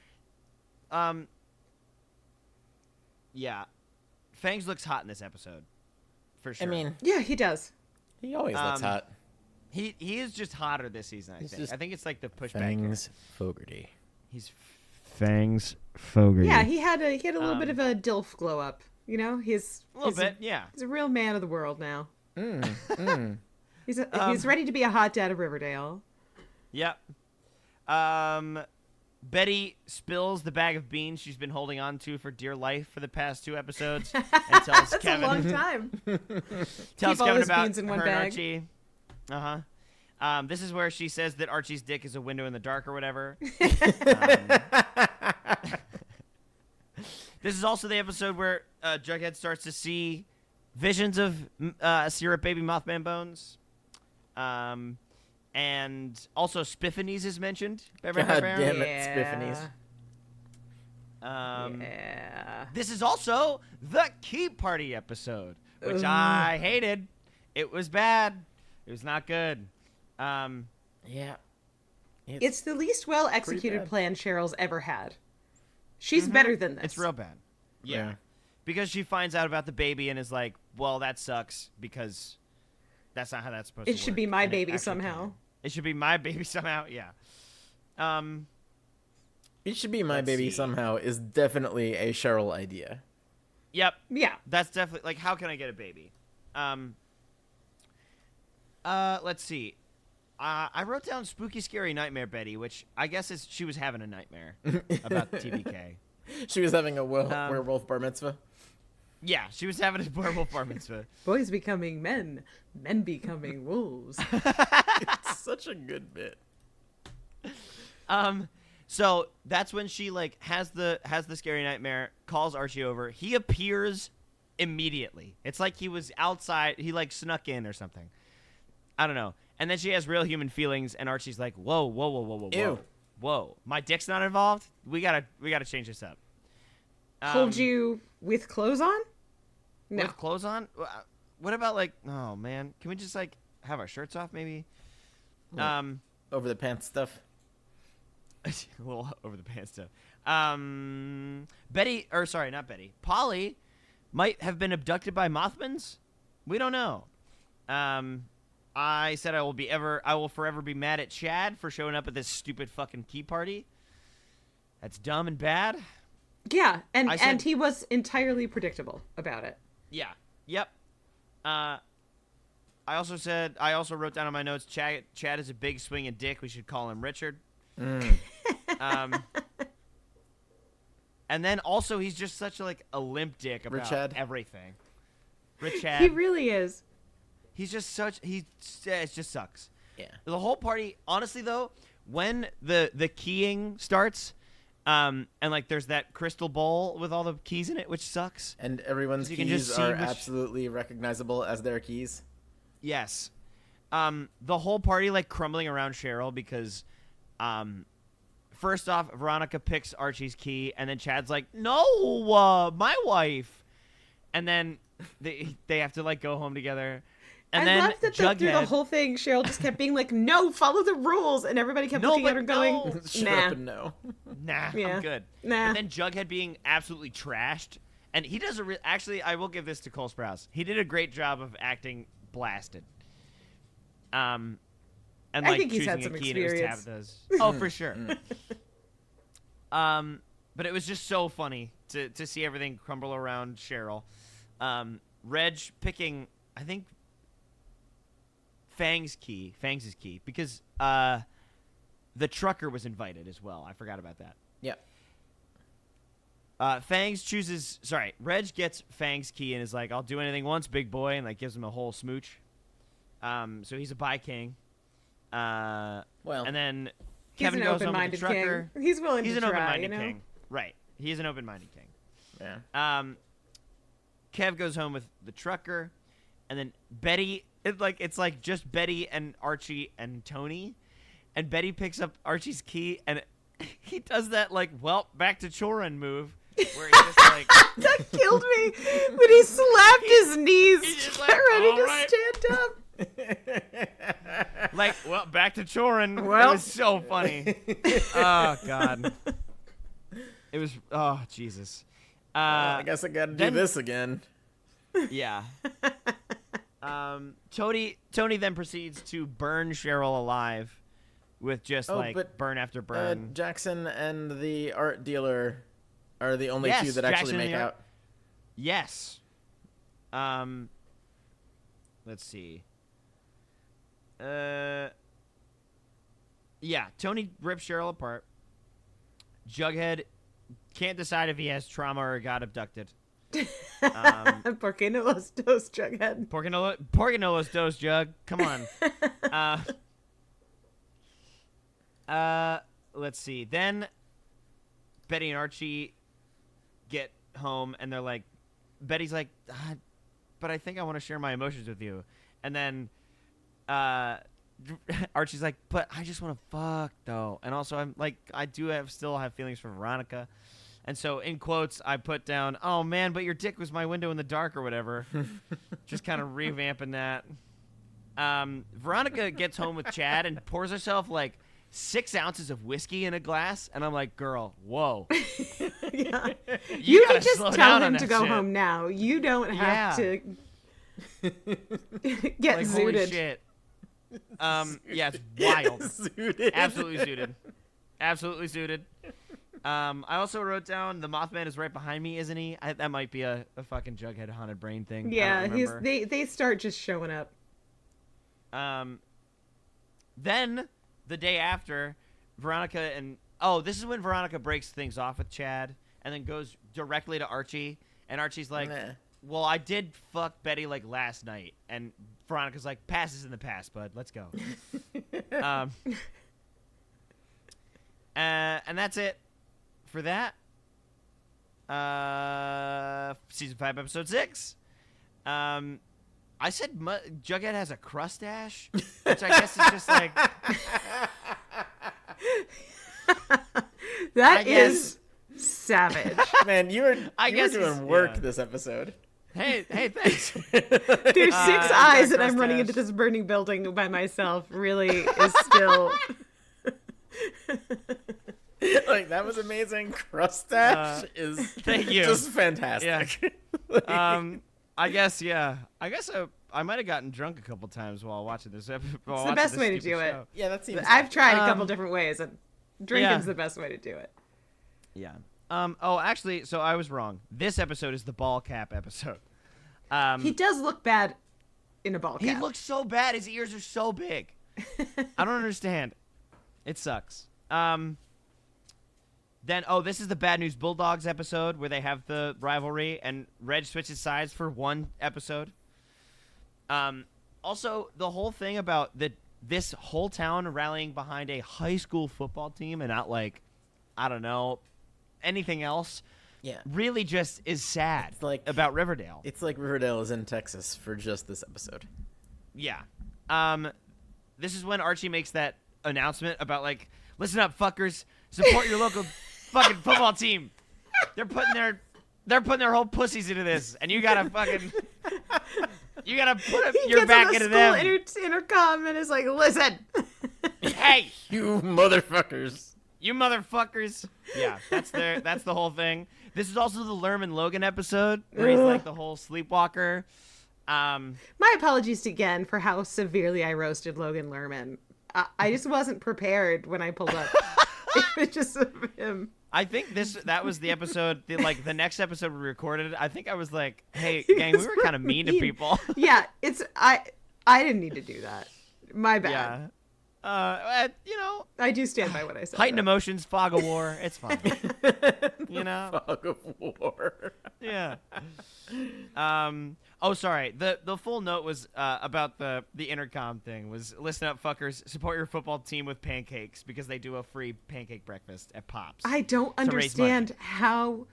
yeah. Fangs looks hot in this episode, for sure. I mean, yeah, he does. He always looks hot. He is just hotter this season. I think it's like the pushback. Fangs Fogarty. He's Fangs Fogarty. Yeah, he had a little bit of a DILF glow up. You know, he's a little bit. Yeah, he's a real man of the world now. He's ready to be a hot dad of Riverdale. Yep. Betty spills the bag of beans she's been holding on to for dear life for the past 2 episodes and tells That's Kevin. a long time. Tells Keep all Kevin his about beans in one her bag. and Archie. This is where she says that Archie's dick is a window in the dark or whatever. This is also the episode where Jughead starts to see visions of syrup baby Mothman bones. And also Spiffanies is mentioned. God damn it, Spiffanies. This is also the Key Party episode, which I hated. It was bad. It was not good. Yeah. It's the least well executed plan Cheryl's ever had. She's better than this. It's real bad. Yeah. Because she finds out about the baby and is like, well, that sucks because that's not how that's supposed to work. It should be my baby somehow. It should be my baby somehow. Yeah. It should be my baby somehow is definitely a Cheryl idea. Yep. Yeah. That's definitely like, how can I get a baby? Let's see. I wrote down Spooky Scary Nightmare Betty, which I guess is she was having a nightmare about TBK. She was having a werewolf bar mitzvah. Yeah, she was having a werewolf bar mitzvah. Boys becoming men, men becoming wolves. It's such a good bit. So that's when she like has the scary nightmare, calls Archie over. He appears immediately. It's like he was outside. He like snuck in or something. I don't know. And then she has real human feelings, and Archie's like, whoa. Ew. Whoa. My dick's not involved? We gotta change this up. Hold you with clothes on? No. With clothes on? What about like, oh man, can we just like have our shirts off maybe? Over the pants stuff. Well, over the pants stuff. Not Betty. Polly might have been abducted by Mothmans. We don't know. I said I will forever be mad at Chad for showing up at this stupid fucking key party. That's dumb and bad. Yeah, and he was entirely predictable about it. Yeah. Yep. I also wrote down on my notes, Chad is a big swinging dick. We should call him Richard. And then also he's just such a limp dick about everything. Rich Chad. He really is. He's just such. It just sucks. Yeah. The whole party. Honestly, though, when the keying starts, and like there's that crystal bowl with all the keys in it, which sucks. And everyone's You can keys just see are which- absolutely recognizable as their keys. Yes. The whole party like crumbling around Cheryl because, first off, Veronica picks Archie's key, and then Chad's like, "No, my wife," and then they have to like go home together. And I then love that through the Jughead, whole thing, Cheryl just kept being like, "No, follow the rules," and everybody kept looking at her going, no. Shut "Nah." up and no. Nah, Yeah. I'm good. Nah. And then Jughead being absolutely trashed, and he does actually, I will give this to Cole Sprouse. He did a great job of acting blasted. And I like think he's choosing had some a key and it was experience. Tabitha's. Oh, for sure. But it was just so funny to see everything crumble around Cheryl. Reg picking, I think, Fang's key, because the trucker was invited as well. I forgot about that. Yeah. Reg gets Fang's key and is like, "I'll do anything once, big boy," and like gives him a whole smooch. So he's a bi king. Well, and then He's Kevin an goes home with the open-minded trucker. king. He's willing He's to an try, open-minded you know? king, right? He's an open-minded king. yeah. Kev goes home with the trucker, and then Betty. It's like just Betty and Archie and Tony, and Betty picks up Archie's key, and he does that like, "Well, back to Chorin" move, where he just like That killed me when he slapped his knees, he's just get like, ready "All to right." stand up. like, "Well, back to Chorin." Well. It was so funny. Oh God. It was. Oh Jesus. I guess I gotta do then- this again. Yeah. Tony then proceeds to burn Cheryl alive with just but, burn after burn. Jackson and the art dealer are the only Yes, two that Jackson actually and make the art- out. Yes. Let's see. Yeah, Tony rips Cheryl apart. Jughead can't decide if he has trauma or got abducted. ¿Por qué no los dos, Jughead? Porcanolos dos, Jug. Come on. Let's see. Then Betty and Archie get home, and they're like, Betty's like, but I think I want to share my emotions with you. And then Archie's like, but I just want to fuck, though. And also, I'm like, still have feelings for Veronica. And so, in quotes, I put down, "Oh, man, but your dick was my window in the dark," or whatever. Just kind of revamping that. Veronica gets home with Chad and pours herself, like, 6 ounces of whiskey in a glass. And I'm like, girl, whoa. Yeah. You can gotta just slow tell down on him to that go shit. home now. You don't have to get Like, holy zooted. shit. Yeah, it's wild. Zooted. Absolutely suited. I also wrote down the Mothman is right behind me, isn't he? That might be a fucking Jughead haunted brain thing. Yeah, I don't remember. they start just showing up. Then the day after, Veronica and this is when Veronica breaks things off with Chad and then goes directly to Archie, and Archie's like, Nah. "Well, I did fuck Betty like last night," and Veronica's like, "Past is in the past, bud. Let's go." And that's it for that. Season 5, episode 6. I said Jughead has a crustache, which I guess is just like That I guess- is savage. Man, you were guess doing it's- work yeah. this episode. hey, thanks. There's 6 got eyes, and I'm running crustache. into this burning building by myself. Really is still. Like, that was amazing. Crustache is thank you. just fantastic. I guess I might have gotten drunk a couple times while watching this episode. It's the best way to do it. Yeah, that seems. I've tried a couple different ways, and drinking's yeah. the best way to do it. Yeah. Actually, so I was wrong. This episode is the ball cap episode. He does look bad in a ball cap. He looks so bad. His ears are so big. I don't understand. It sucks. Then, this is the Bad News Bulldogs episode where they have the rivalry, and Reg switches sides for one episode. Also, the whole thing about this whole town rallying behind a high school football team and not, like, I don't know, anything else, really just is sad about Riverdale. It's like Riverdale is in Texas for just this episode. Yeah. This is when Archie makes that announcement about, like, listen up, fuckers, support your local fucking football team. They're putting their whole pussies into this, and you gotta fucking put your back into them. He gets on the school intercom and is like, listen. Hey, you motherfuckers. You motherfuckers. Yeah, that's the whole thing. This is also the Lerman Logan episode where he's like the whole sleepwalker. My apologies again for how severely I roasted Logan Lerman. I just wasn't prepared when I pulled up images of him. I think that was the episode, the next episode we recorded. I think I was like, hey, gang, we were kind of mean to people. Yeah, I didn't need to do that. My bad. Yeah. I do stand by what I said. Heightened emotions, fog of war. It's fine. Fog of war. Yeah. Sorry. The full note was about the intercom thing. Was listen up, fuckers. Support your football team with pancakes because they do a free pancake breakfast at Pops. I don't understand how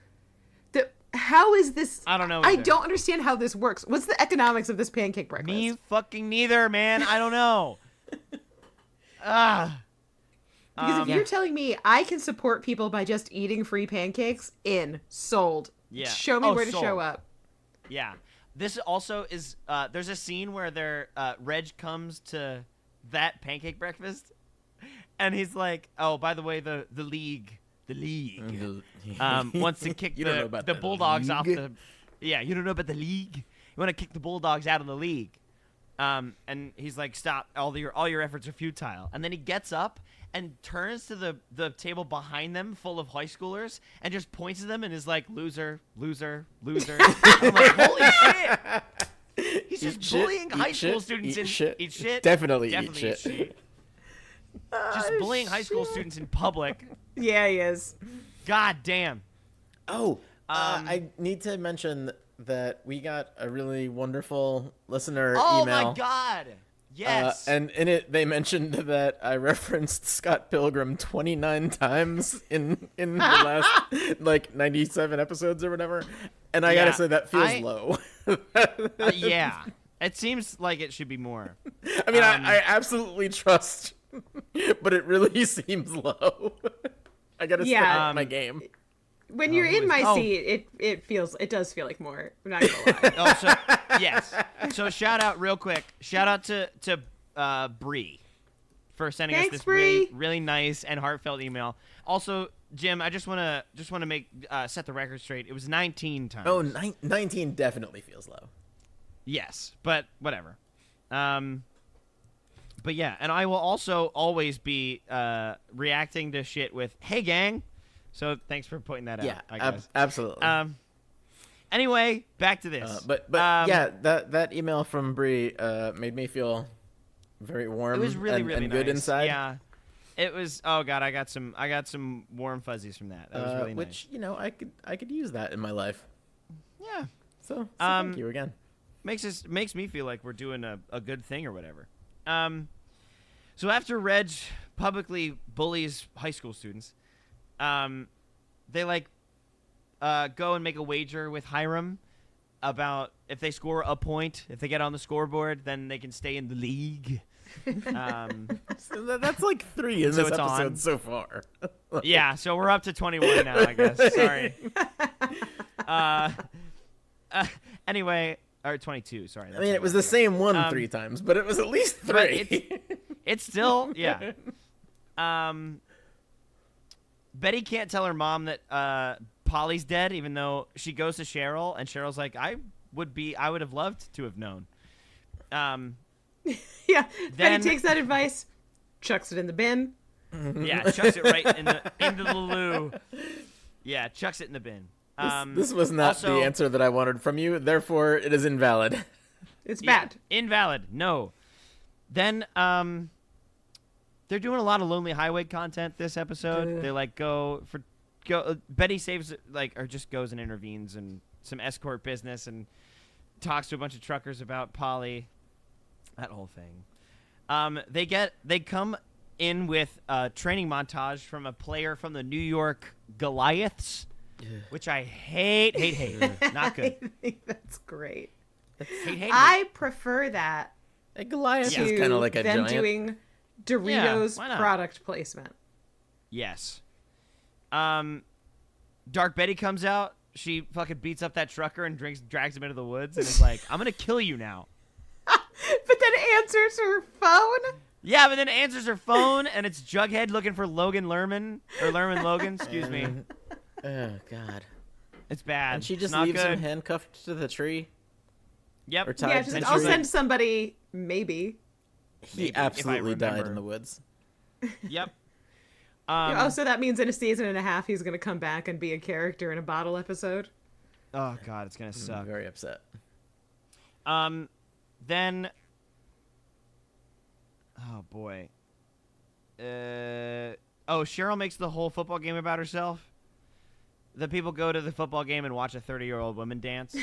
is this? I don't know. I don't understand how this works. What's the economics of this pancake breakfast? Me fucking neither, man. I don't know. Because if you're telling me I can support people by just eating free pancakes, sold. Yeah. Show me where to show up. Yeah. This also is, there's a scene where Reg comes to that pancake breakfast, and he's like, oh, by the way, the league wants to kick the Bulldogs off the... Yeah, you don't know about the league? You want to kick the Bulldogs out of the league. And he's like, stop, all your efforts are futile. And then he gets up and turns to the table behind them full of high schoolers and just points at them and is like, loser, loser, loser. I'm like, holy shit. He's just bullying high school students. Eat shit. Definitely eat shit. Just bullying high school students in public. Yeah, he is. God damn. Oh, I need to mention that we got a really wonderful listener email. Oh my god. Yes. And in it, they mentioned that I referenced Scott Pilgrim 29 times in the last 97 episodes or whatever. And I gotta say that feels low. Yeah. It seems like it should be more. I mean, I absolutely trust, but it really seems low. I gotta step up my game. When you're in my seat, it does feel like more. I'm not gonna lie. Yes. So shout out real quick. Shout out to Bree for sending us this really, really nice and heartfelt email. Also, Jim, I just wanna make set the record straight. It was 19 times. Oh, 19 definitely feels low. Yes, but whatever. But yeah, and I will also always be reacting to shit with "Hey gang." So thanks for pointing that out. Yeah, absolutely. Anyway, back to this. But yeah, that email from Bree made me feel very warm. It was really, and, really and good nice. inside. Yeah, it was. Oh god, I got some warm fuzzies from that. That was really nice. Which I could use that in my life. Yeah. So thank you again. Makes me feel like we're doing a good thing or whatever. So after Reg publicly bullies high school students, they go and make a wager with Hiram about if they score a point, if they get on the scoreboard, then they can stay in the league. So that's like 3 in this episode so far. Yeah, so we're up to 21 now, I guess. Sorry. Anyway, or 22. Sorry. I mean, it was the same one 3 times, but it was at least 3. It's still, yeah. Betty can't tell her mom that Polly's dead, even though she goes to Cheryl, and Cheryl's like, I would have loved to have known. Yeah, Betty takes that advice, chucks it in the bin. Yeah, chucks it right into the loo. Yeah, chucks it in the bin. This was not also the answer that I wanted from you, therefore it is invalid. It's bad. Invalid. No. Then they're doing a lot of Lonely Highway content this episode. They go for Betty saves or just goes and intervenes in some escort business and talks to a bunch of truckers about Polly. That whole thing. They come in with a training montage from a player from the New York Goliaths, which I hate. Not good. I think that's great. Hate. I prefer that. A Goliath is kind of like a them giant. doing Doritos why not? product placement. Yes. Dark Betty comes out. She fucking beats up that trucker and drags him into the woods and is like, I'm going to kill you now. But then answers her phone. Yeah, but then answers her phone, and it's Jughead looking for Logan Lerman. Or Lerman Logan, excuse me. Oh, God. It's bad. And she just Not leaves good. him handcuffed to the tree? Yep. Or tied Yeah, to just, the I'll tree? send somebody, maybe. He if I absolutely died remember. in the woods. Yep. So that means in a season and a half, he's going to come back and be a character in a bottle episode. Oh, God, it's going to suck. I'm very upset. Then... Oh, boy. Cheryl makes the whole football game about herself. The people go to the football game and watch a 30-year-old woman dance.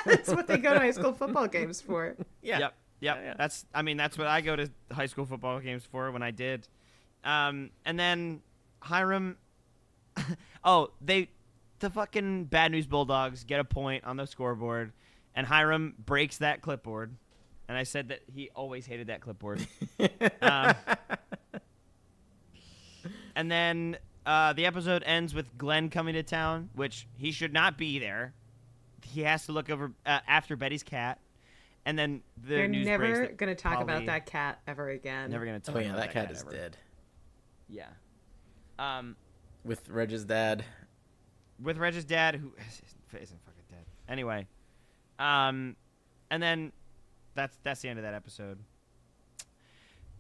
That's what they go to high school football games for. Yeah. Yep. Yeah. That's what I go to high school football games for when I did. And then Hiram. The fucking Bad News Bulldogs get a point on the scoreboard, and Hiram breaks that clipboard. And I said that he always hated that clipboard. And then the episode ends with Glenn coming to town, which he should not be there. He has to look over after Betty's cat. And then the They're news never breaks that going to talk Polly- about that cat ever again. Never going to talk Oh, about yeah, that cat is ever. dead. Yeah. With Reg's dad. With Reg's dad, who isn't fucking dead. Anyway. And then that's the end of that episode.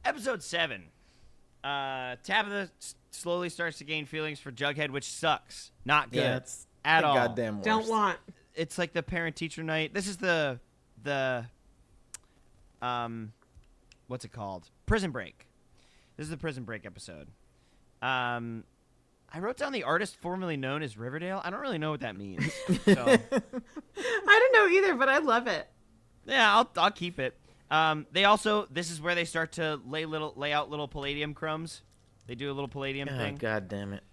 Episode 7. Tabitha slowly starts to gain feelings for Jughead, which sucks. Not good. Yeah, it's at the all. goddamn worst. Don't want. It's like the parent-teacher night. This is the what's it called? Prison Break. This is the Prison Break episode. I wrote down the artist formerly known as Riverdale. I don't really know what that means. So I don't know either, but I love it. yeah, I'll keep it. This is where they start to lay out little palladium crumbs. They do a little palladium Oh, thing. God damn it.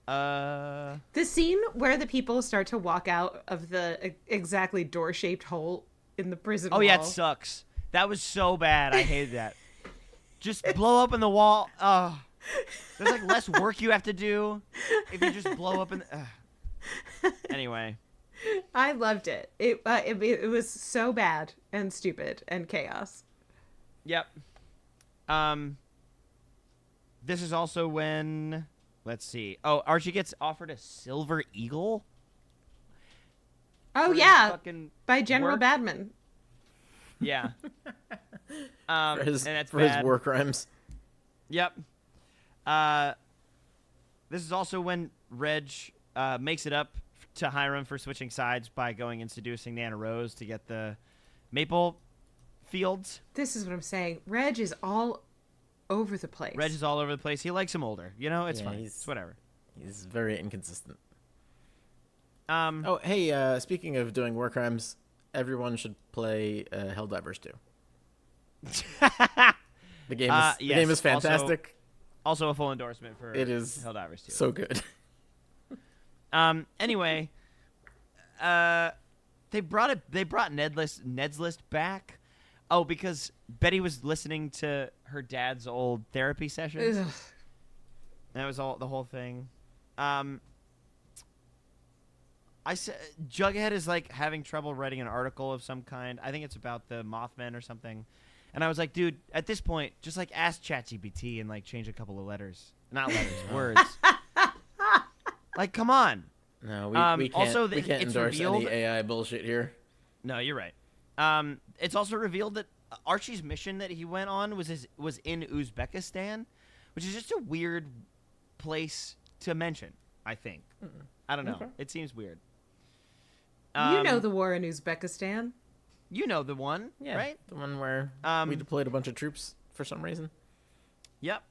The scene where the people start to walk out of the exactly door-shaped hole in the prison wall. Oh yeah, it sucks. That was so bad. I hated that. Just blow up in the wall. Oh, there's like less work you have to do if you just blow up in. Anyway, I loved it. It was so bad and stupid and chaos. yep. This is also when. Let's see. Oh, Archie gets offered a silver eagle. Oh for his yeah, fucking by General work. Badman. Yeah. For his, and that's for his bad. war crimes. Yep. This is also when Reg makes it up to Hiram for switching sides by going and seducing Nana Rose to get the maple fields. This is what I'm saying. Reg is all over the place. Reg is all over the place. He likes him older. You know, it's Yeah, fine. he's- It's whatever. He's very inconsistent. Oh, hey, speaking of doing war crimes, everyone should play Helldivers 2. The game is, the yes, game is fantastic. Also a full endorsement for It is Helldivers 2. so good. Anyway, they brought Ned's List back. Oh, because Betty was listening to her dad's old therapy sessions. Ugh. That was the whole thing. I said Jughead is like having trouble writing an article of some kind. I think it's about the Mothman or something. And I was like, dude, at this point, just like ask ChatGPT and like change a couple of letters. Not letters, words. Like, come on. No, we can't, also, we can't it's endorse revealed- any AI bullshit here. No, you're right. It's also revealed that Archie's mission that he went on was in Uzbekistan, which is just a weird place to mention, I think. I don't know. Okay. It seems weird. You know the war in Uzbekistan. You know the one, Yeah, right? the one where we deployed a bunch of troops for some reason. Yep.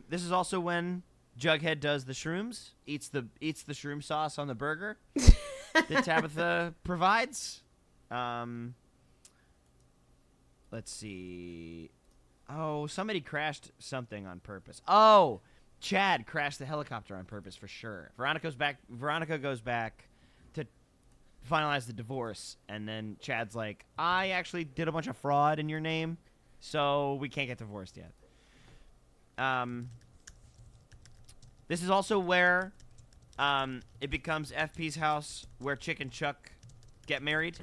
This is also when Jughead does the shrooms, eats the shroom sauce on the burger that Tabitha provides. Let's see. Oh, somebody crashed something on purpose. Oh, Chad crashed the helicopter on purpose for sure. Veronica goes back to finalize the divorce, and then Chad's like, I actually did a bunch of fraud in your name, so we can't get divorced yet. This is also where it becomes FP's house where Chick and Chuck get married.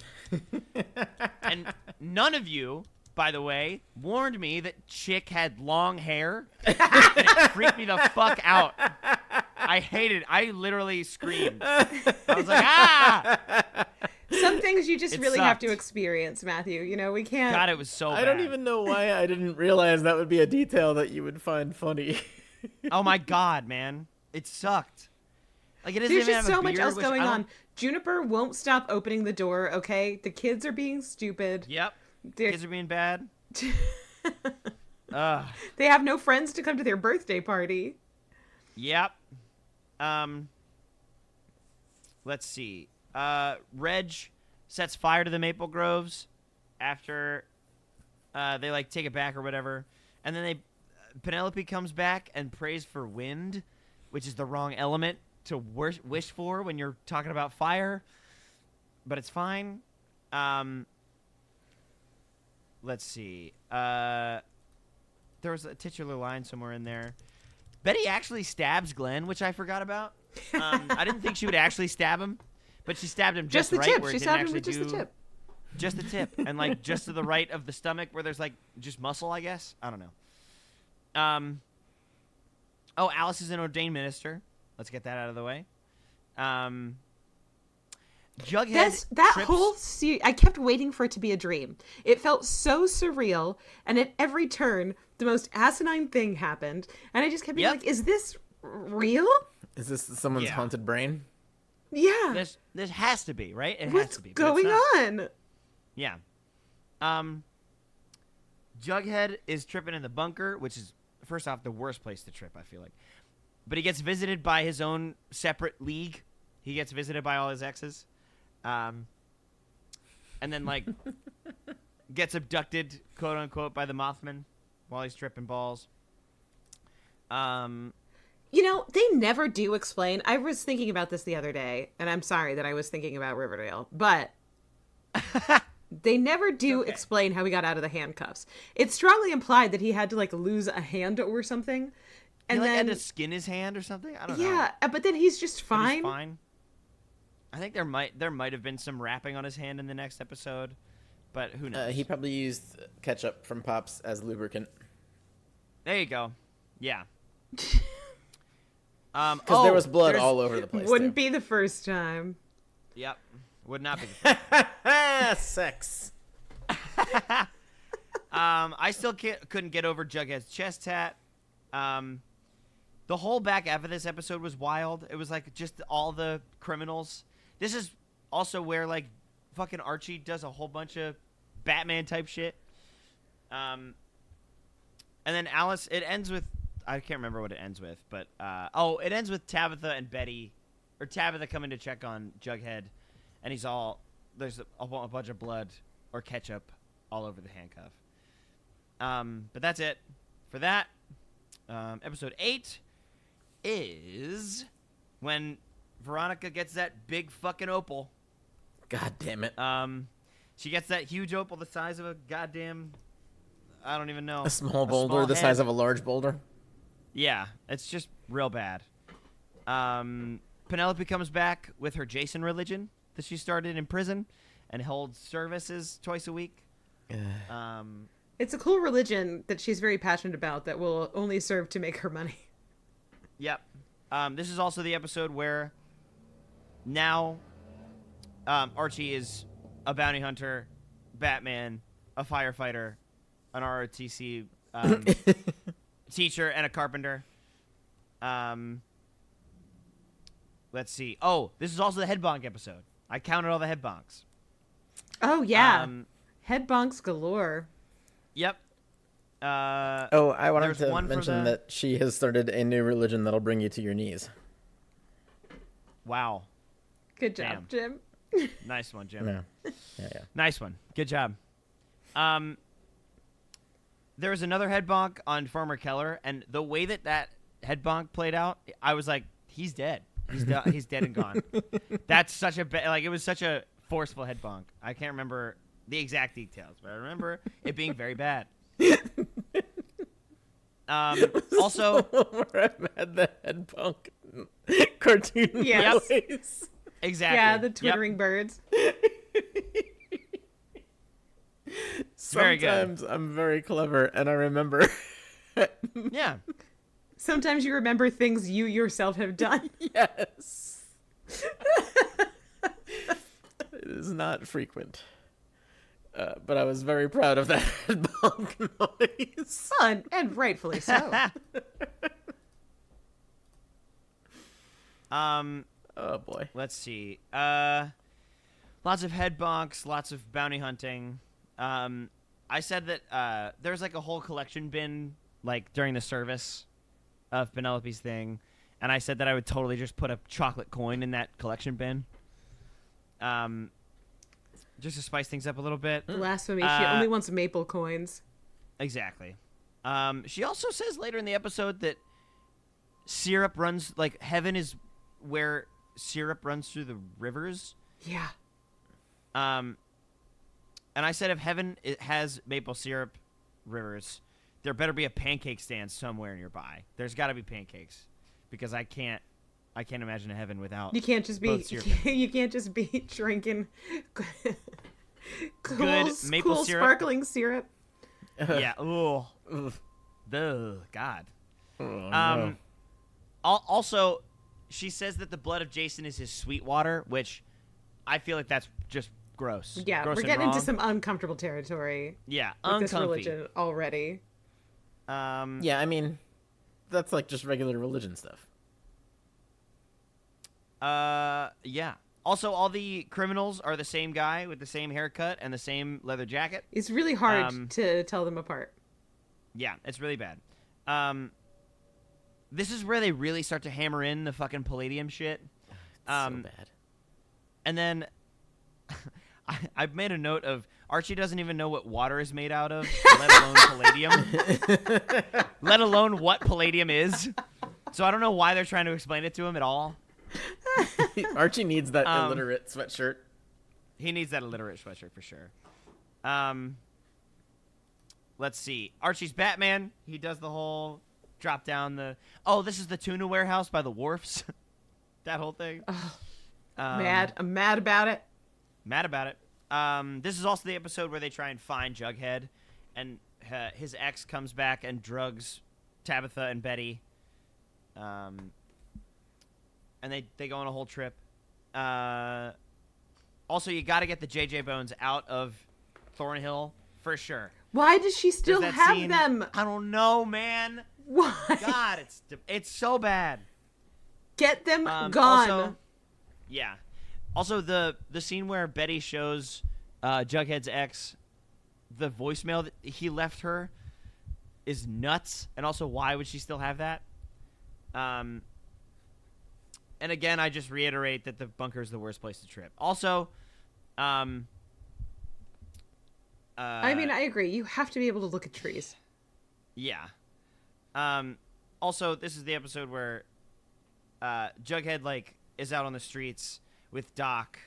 And none of you, by the way, warned me that Chick had long hair. And it freaked me the fuck out. I hated it. I literally screamed. I was like, ah! Some things you just really have to sucked. experience, Matthew. You know, we can't. God, it was so bad. I don't even know why I didn't realize that would be a detail that you would find funny. Oh my God, man. It sucked. Like, it doesn't There's even just have so a much beard, else which going I don't- on. Juniper won't stop opening the door, okay? The kids are being stupid. Yep. They're- Kids are being bad. Ugh. They have no friends to come to their birthday party. Yep. Let's see. Reg sets fire to the maple groves after they like take it back or whatever, and then Penelope comes back and prays for wind, which is the wrong element to wish for when you're talking about fire, but it's fine. Let's see. There was a titular line somewhere in there. Betty actually stabs Glenn, which I forgot about. I didn't think she would actually stab him, but she stabbed him just the right tip. where She it didn't stabbed him actually with just the tip. Just the tip, and like just to the right of the stomach where there's like just muscle, I guess. I don't know. Oh, Alice is an ordained minister. Let's get that out of the way. Jughead That trips- whole series, I kept waiting for it to be a dream. It felt so surreal, and at every turn, the most asinine thing happened, and I just kept being Yep. like, "Is this real?" Is this someone's Yeah. haunted brain? Yeah. This has to be, right? It has What's to be. but it's going not. on? Yeah. Jughead is tripping in the bunker, which is, first off, the worst place to trip, I feel like. But he gets visited by his own separate league. He gets visited by all his exes. And then, like, gets abducted, quote unquote, by the Mothman while he's tripping balls. You know, they never do explain. I was thinking about this the other day, and I'm sorry that I was thinking about Riverdale, but they never do explain how he got out of the handcuffs. It's strongly implied that he had to, like, lose a hand or something. And he, like, then, had to skin his hand or something? I don't know. yeah, but then he's just But fine. he's fine. I think there might have been some wrapping on his hand in the next episode, but who knows? He probably used ketchup from Pops as lubricant. There you go. Yeah. Because there was blood all over the place. Wouldn't be the first time. Yep. Would not be. The Sex. I still couldn't get over Jughead's chest tat. The whole back half of this episode was wild. It was like just all the criminals. This is also where like fucking Archie does a whole bunch of Batman type shit. And then Alice, it ends with, I can't remember what it ends with, but it ends with Tabitha and Betty, or Tabitha coming to check on Jughead, and there's a bunch of blood or ketchup all over the handcuff. But that's it for that. Episode 8 is when Veronica gets that big fucking opal. God damn it. She gets that huge opal the size of a goddamn, I don't even know. A small boulder the size of a large boulder. Yeah, it's just real bad. Penelope comes back with her Jason religion that she started in prison and holds services twice a week. It's a cool religion that she's very passionate about that will only serve to make her money. Yep. This is also the episode where now Archie is a bounty hunter, Batman, a firefighter, an ROTC teacher, and a carpenter. Let's see. Oh, this is also the head bonk episode. I counted all the head bonks. Oh, yeah. Head bonks galore. Yep. I wanted there's to one for mention the- that she has started a new religion that'll bring you to your knees. Wow. Good job, Jim. Nice one, Jim. Yeah. Yeah. Nice one. Good job. There was another head bonk on Farmer Keller, and the way that head bonk played out, I was like, he's dead. He's dead and gone. That's such a it was such a forceful head bonk. I can't remember the exact details, but I remember it being very bad. Also, where I've had the head bonk cartoon Yes. voice. exactly. Yeah, the twittering birds. Very good. Sometimes I'm very clever, and I remember. Yeah. Sometimes you remember things you yourself have done. Yes. It is not frequent. But I was very proud of that head bonk noise. Fun, and rightfully so. Oh boy. Let's see. Lots of head bonks, lots of bounty hunting. I said that there's like a whole collection bin like during the service of Penelope's thing, and I said that I would totally just put a chocolate coin in that collection bin. Just to spice things up a little bit. Blasphemy. She only wants maple coins. Exactly. She also says later in the episode that syrup runs, like, heaven is where syrup runs through the rivers. Yeah. And I said if heaven has maple syrup rivers, there better be a pancake stand somewhere nearby. There's got to be pancakes, because I can't imagine a heaven without. You can't just be both syrup. you can't just be drinking Good maple cool syrup. sparkling syrup. Yeah. Ooh. Ugh, God. Oh, no. Also, she says that the blood of Jason is his sweet water, which I feel like that's just gross. Yeah, Gross we're and getting wrong. into some uncomfortable territory Yeah, with this uncomfy. religion already. Yeah, I mean, that's like just regular religion stuff. Yeah. Also, all the criminals are the same guy with the same haircut and the same leather jacket. It's really hard to tell them apart. Yeah, it's really bad. This is where they really start to hammer in the fucking palladium shit. So bad. And then I've made a note of Archie doesn't even know what water is made out of, let alone palladium. Let alone what palladium is. So I don't know why they're trying to explain it to him at all. Archie needs that illiterate sweatshirt. He needs that illiterate sweatshirt for sure. Let's see. Archie's Batman. He does the whole drop down the... Oh, this is the tuna warehouse by the wharfs. That whole thing. Mad. I'm mad about it. Mad about it. This is also the episode where they try and find Jughead, and his ex comes back and drugs Tabitha and Betty. And they go on a whole trip. Also, you got to get the JJ Bones out of Thornhill for sure. Why does she still There's that have scene- them? I don't know, man. Why? God, it's so bad. Get them gone. Also, yeah. Also, the scene where Betty shows Jughead's ex the voicemail that he left her is nuts. And also, why would she still have that? And again, I just reiterate that the bunker is the worst place to trip. Also, I mean, I agree. You have to be able to look at trees. Yeah. Also, this is the episode where Jughead like is out on the streets with Doc,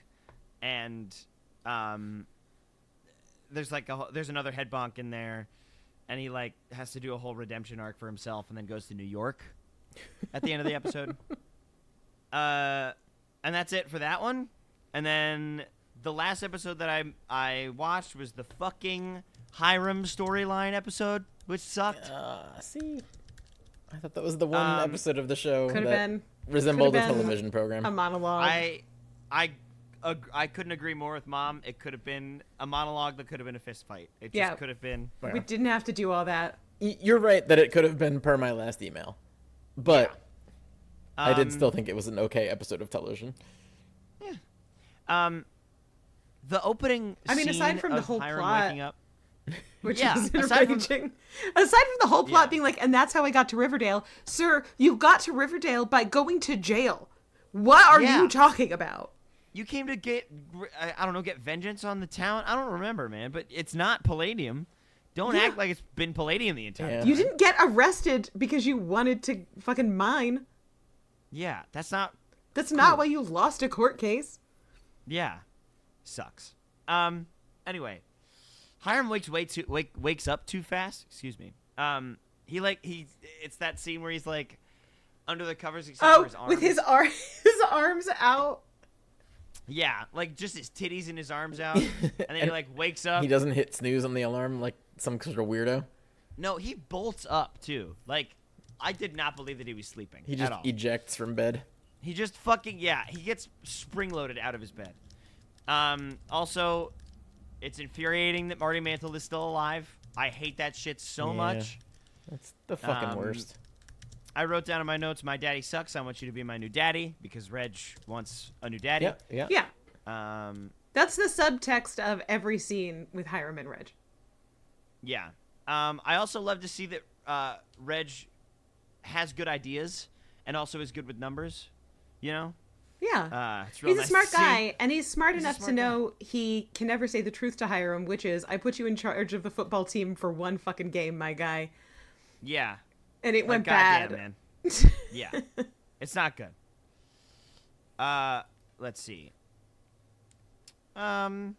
and there's another head bonk in there, and he like has to do a whole redemption arc for himself, and then goes to New York at the end of the episode. And that's it for that one. And then the last episode that I watched was the fucking Hiram storyline episode, which sucked. See, I thought that was the one episode of the show Could have that been resembled could've a been television program. a monologue. I couldn't agree more with Mom. It could have been a monologue that could have been a fist fight. It just Yeah. could have been. We didn't have to do all that. You're right that it could have been per my last email, but I did still think it was an okay episode of television. The opening. I mean, aside scene from the of whole Hiram plot- waking up. which Yeah, is aside from- enraging. Aside from the whole plot Yeah. being like, and that's how I got to Riverdale. Sir, you got to Riverdale by going to jail. What are Yeah. you talking about? You came to get, I don't know, get vengeance on the town? I don't remember, man, but it's not Palladium. Don't Yeah. act like it's been Palladium the entire Yeah. time. You didn't get arrested because you wanted to fucking mine. Yeah, that's not, That's not why you lost a court case. yeah. Sucks. Anyway. Hiram wakes up too fast. Excuse me. It's that scene where he's like under the covers except for his arms. With his arms out. Yeah, like just his titties and his arms out, and then he like wakes up. He doesn't hit snooze on the alarm like some sort of weirdo. No, he bolts up too. Like I did not believe that he was sleeping. He just at all. ejects from bed. He just fucking he gets spring loaded out of his bed. Also, it's infuriating that Marty Mantle is still alive. I hate that shit so Yeah. much. That's the fucking worst. I wrote down in my notes, "My daddy sucks. I want you to be my new daddy," because Reg wants a new daddy. Yeah. Yeah. That's the subtext of every scene with Hiram and Reg. Yeah. I also love to see that Reg has good ideas and also is good with numbers. You know? Yeah. It's real He's a nice smart to see. guy, and he's smart He's a enough to smart guy. know he can never say the truth to Hiram, which is, I put you in charge of the football team for one fucking game, my guy. Yeah. And it went Goddamn, bad. man. Yeah. It's not good. Let's see. There's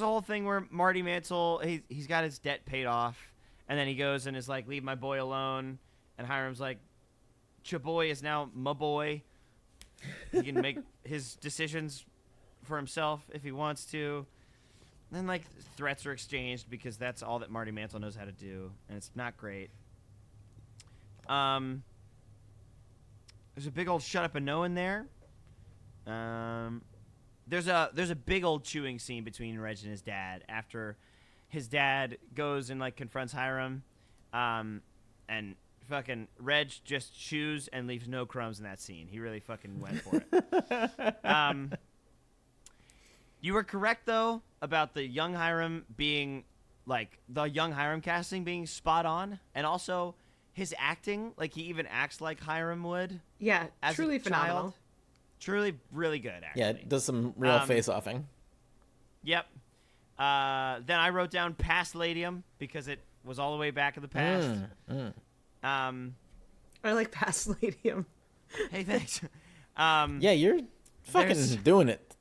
a whole thing where Marty Mantle, he's got his debt paid off, and then he goes and is like, "Leave my boy alone," and Hiram's like, "Cha boy is now my boy. He can make his decisions for himself if he wants to." Then like threats are exchanged because that's all that Marty Mantle knows how to do, and it's not great. There's a big old shut up and no in there. There's a big old chewing scene between Reg and his dad after his dad goes and like confronts Hiram, and fucking Reg just chews and leaves no crumbs in that scene. He really fucking went for it. You were correct though about the young Hiram being like the young Hiram casting being spot on, and also his acting, like he even acts like Hiram would. Yeah, As truly a phenomenal. child. Truly, really good, actually. Yeah, it does some real face-offing. Yep. Then I wrote down Past Ladium because it was all the way back in the past. I like Past Ladium. Hey, thanks. Yeah, you're fucking doing it.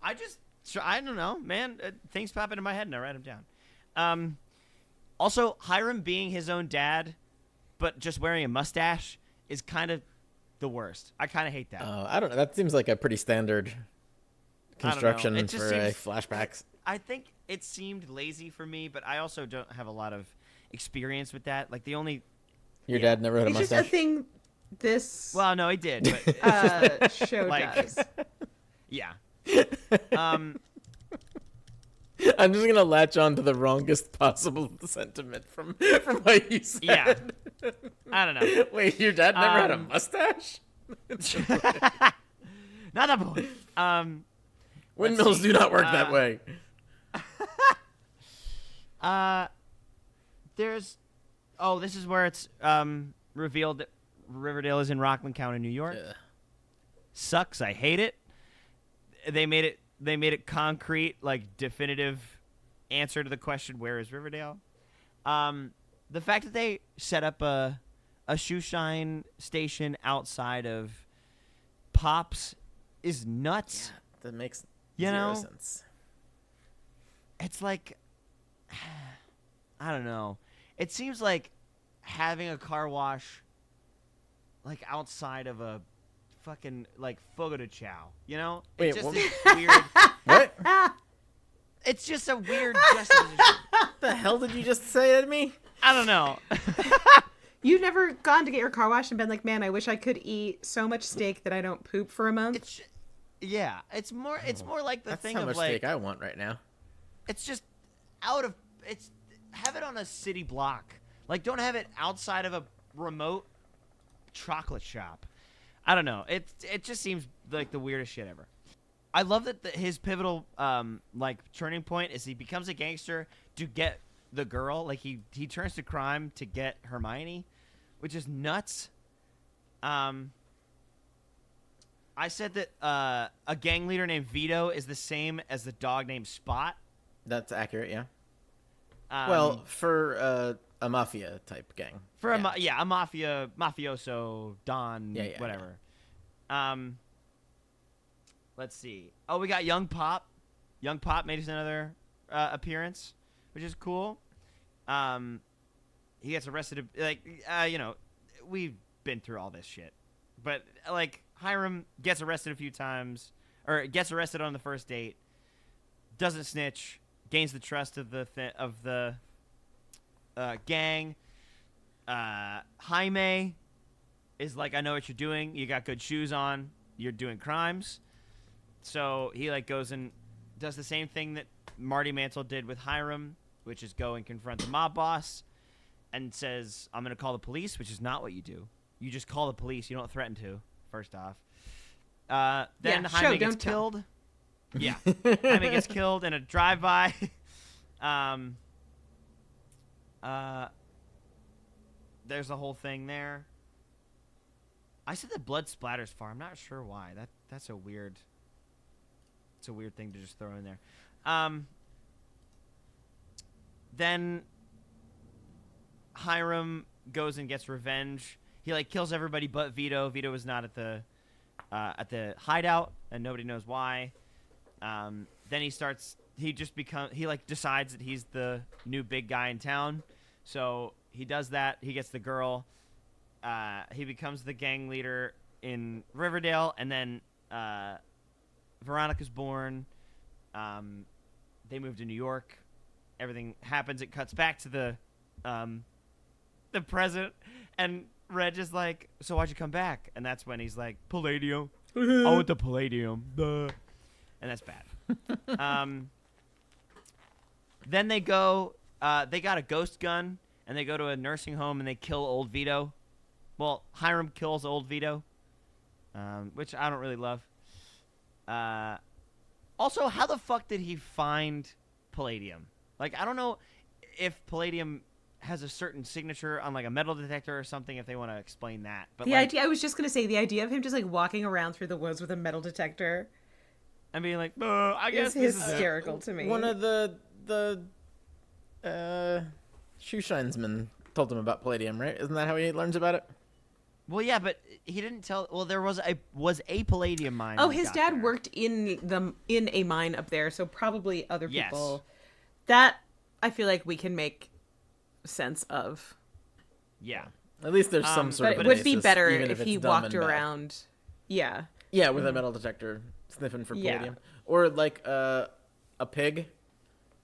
I don't know, man. Things pop into my head and I write them down. Also, Hiram being his own dad, but just wearing a mustache is kind of the worst. I kind of hate that. I don't know. That seems like a pretty standard construction It just for seems- flashbacks. I think it seemed lazy for me, but I also don't have a lot of experience with that. Like the only, Your dad never had a It's just mustache. a thing this well, no, he did, but show like- does. yeah. I'm just gonna latch on to the wrongest possible sentiment from what you said. Yeah. I don't know. Wait, your dad never had a Um, mustache? Not that point. Windmills see. do not work that way. This is where it's revealed that Riverdale is in Rockland County, New York. Ugh. Sucks. I hate it. They made it concrete, like definitive answer to the question, where is Riverdale? The fact that they set up a shoe shine station outside of Pops is nuts. That makes You zero know? sense. It's like, I don't know. It seems like having a car wash like outside of a fucking like Fogo de Chao, you know? Wait, It just what? is weird. What It's just a weird juxtaposition. the hell did you just say to me? I don't know. You've never gone to get your car washed and been like, man, I wish I could eat so much steak that I don't poop for a month. It's more like the That's thing how of much like steak I want right now. it's just have it on a city block. Like don't have it outside of a remote chocolate shop. I don't know. It just seems like the weirdest shit ever. I love that his pivotal like turning point is he becomes a gangster to get the girl. Like he turns to crime to get Hermione, which is nuts. I said that a gang leader named Vito is the same as the dog named Spot. That's accurate, yeah. Well, for a mafia type gang. For a mafioso, Don, whatever. Yeah. Let's see. Oh, we got Young Pop. Young Pop made another appearance, which is cool. He gets arrested. We've been through all this shit, but like Hiram gets arrested a few times, or gets arrested on the first date, doesn't snitch, gains the trust of the gang. Jaime is like, I know what you're doing. You got good shoes on. You're doing crimes. So he like goes and does the same thing that Marty Mantle did with Hiram, which is go and confront the mob boss and says, I'm going to call the police, which is not what you do. You just call the police. You don't threaten to, first off. Then Jaime gets killed. Yeah. Jaime gets killed in a drive-by. There's a whole thing there. I said that blood splatters far. I'm not sure why. That's a weird... It's a weird thing to just throw in there. Then Hiram goes and gets revenge. He like kills everybody but Vito. Vito was not at the hideout, and nobody knows why. Then he decides that he's the new big guy in town. So he does that. He gets the girl. He becomes the gang leader in Riverdale, and then Veronica's born. They move to New York. Everything happens. It cuts back to the present, and Reg is like, "So why'd you come back?" And that's when he's like, "Palladium. I want the Palladium." And that's bad. Then they go. They got a ghost gun, and they go to a nursing home, and they kill old Vito. Well, Hiram kills old Vito, which I don't really love. Also, how the fuck did he find Palladium? Like, I don't know if Palladium has a certain signature on like a metal detector or something, if they want to explain that. But the idea, I was just going to say, the idea of him just like walking around through the woods with a metal detector and being like, I guess this is hysterical to me. One of the shoe shinesmen told him about Palladium, right? Isn't that how he learns about it? Well, yeah, but he didn't tell. Well, there was a Palladium mine. Oh, his dad worked in a mine up there, so probably other people. Yes. That I feel like we can make sense of. Yeah. At least there's some sort of. But it would be basis, better if he walked around. Yeah. Yeah, with a metal detector sniffing for Palladium, or like a pig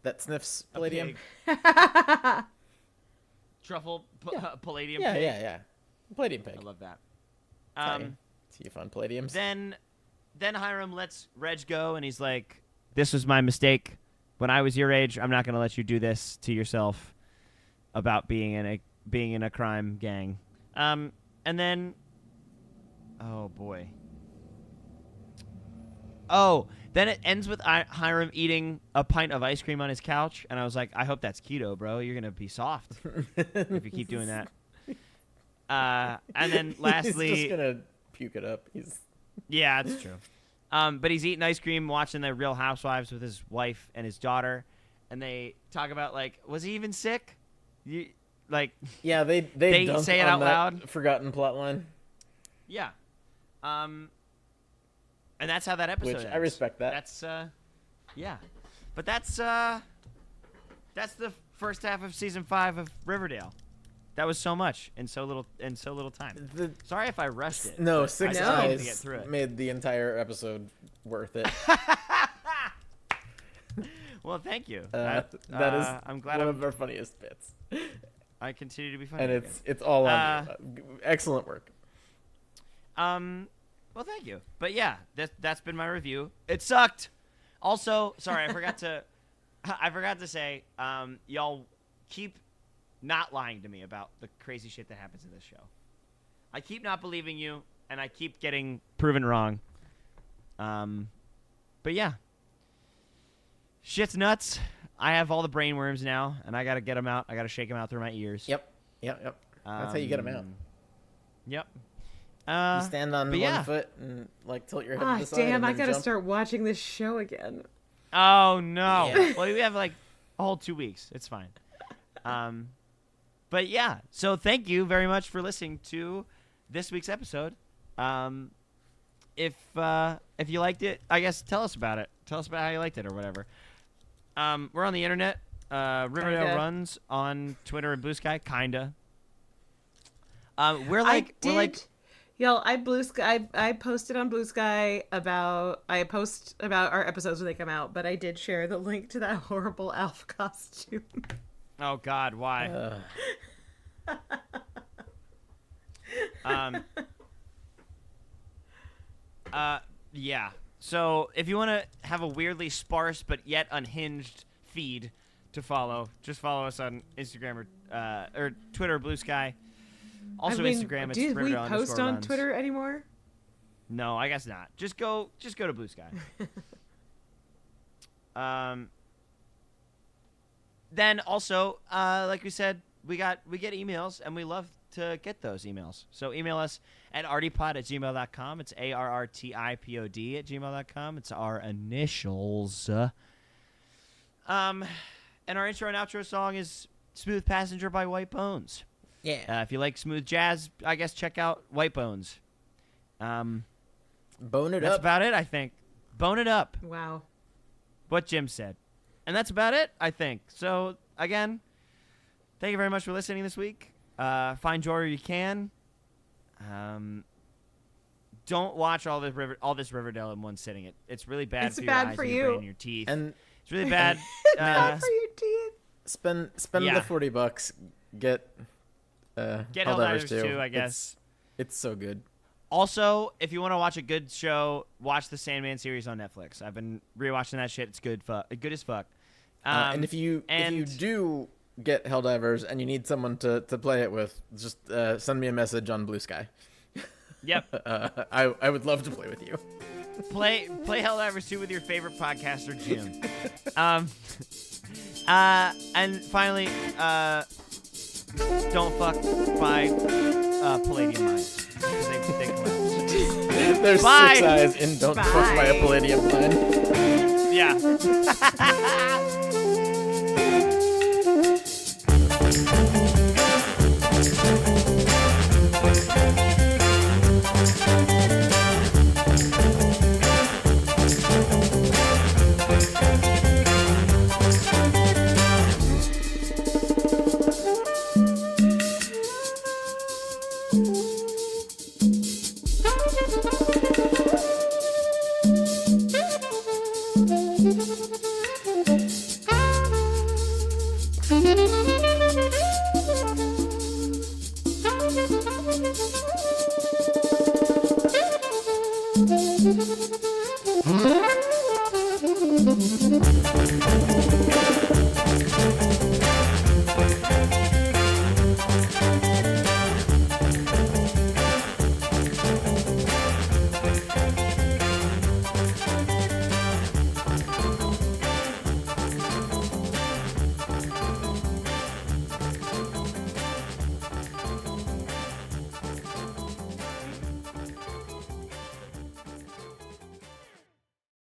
that sniffs Palladium. Truffle Palladium. Yeah, pig. yeah. Palladium pig. I love that. See you fun Palladiums. Then Hiram lets Reg go, and he's like, "This was my mistake. When I was your age, I'm not going to let you do this to yourself about being in a crime gang." And then, oh boy. Oh, then it ends with Hiram eating a pint of ice cream on his couch, and I was like, I hope that's keto, bro. You're going to be soft if you keep doing that. And then lastly, he's just gonna puke it up. Yeah, that's true. But he's eating ice cream, watching the Real Housewives with his wife and his daughter, and they talk about like, was he even sick? They say it out loud. Forgotten plot line. Yeah. And that's how that episode ends. I respect that. That's yeah. But that's the first half of season 5 of Riverdale. That was so much in so little time. Sorry if I rushed it. No, 6 eyes to get through it. Made the entire episode worth it. Well, thank you. That is I'm glad one of our funniest bits. I continue to be funny. And it's all on you. Excellent work. Well, thank you. But yeah, that's been my review. It sucked. Also, sorry, I forgot to say, y'all keep not lying to me about the crazy shit that happens in this show. I keep not believing you, and I keep getting proven wrong. But But yeah, shit's nuts. I have all the brain worms now, and I gotta get them out. I gotta shake them out through my ears. Yep. That's how you get them out. Yep. You stand on one foot and like tilt your head to the side. Damn! And I then gotta jump. start watching this show again. Oh no! Yeah. Well, we have like a whole 2 weeks. It's fine. But yeah. So thank you very much for listening to this week's episode. If you liked it, I guess tell us about it. Tell us about how you liked it or whatever. We're on the internet. Riverdale runs on Twitter and Blue Sky, kinda. We're like Y'all, I posted on Blue Sky I post about our episodes when they come out, but I did share the link to that horrible Alf costume. Oh God, why? Yeah. So if you want to have a weirdly sparse but yet unhinged feed to follow, just follow us on Instagram or Twitter, Blue Sky. Also Instagram. It's do we Riverdale post on runs. Twitter anymore? No, I guess not. Just go to Blue Sky. Then also, like we said, we get emails, and we love to get those emails. So email us at arrtipod@gmail.com. It's ARRTIPOD@gmail.com. It's our initials. And our intro and outro song is Smooth Passenger by White Bones. Yeah. If you like smooth jazz, I guess check out White Bones. Bone it That's up. about it, I think. Bone it up. Wow. What Jim said. And that's about it, I think. So, again, thank you very much for listening this week. Find joy where you can. Don't watch all this Riverdale in one sitting. It's really bad for your eyes and your brain and your teeth. And it's really bad. Bad for your teeth. spend Yeah. the $40. Get Helldivers too, I guess. It's so good. Also, if you want to watch a good show, watch the Sandman series on Netflix. I've been rewatching that shit. It's good as fuck. And if you do get Helldivers and you need someone to play it with, just send me a message on Blue Sky. Yep. I would love to play with you. Play Helldivers 2 with your favorite podcaster, Jim. And finally, don't fuck by Palladium Mines. They collapse. There's Bye. 6 eyes in Don't Fuck by a Palladium Mine. Yeah. Thank you.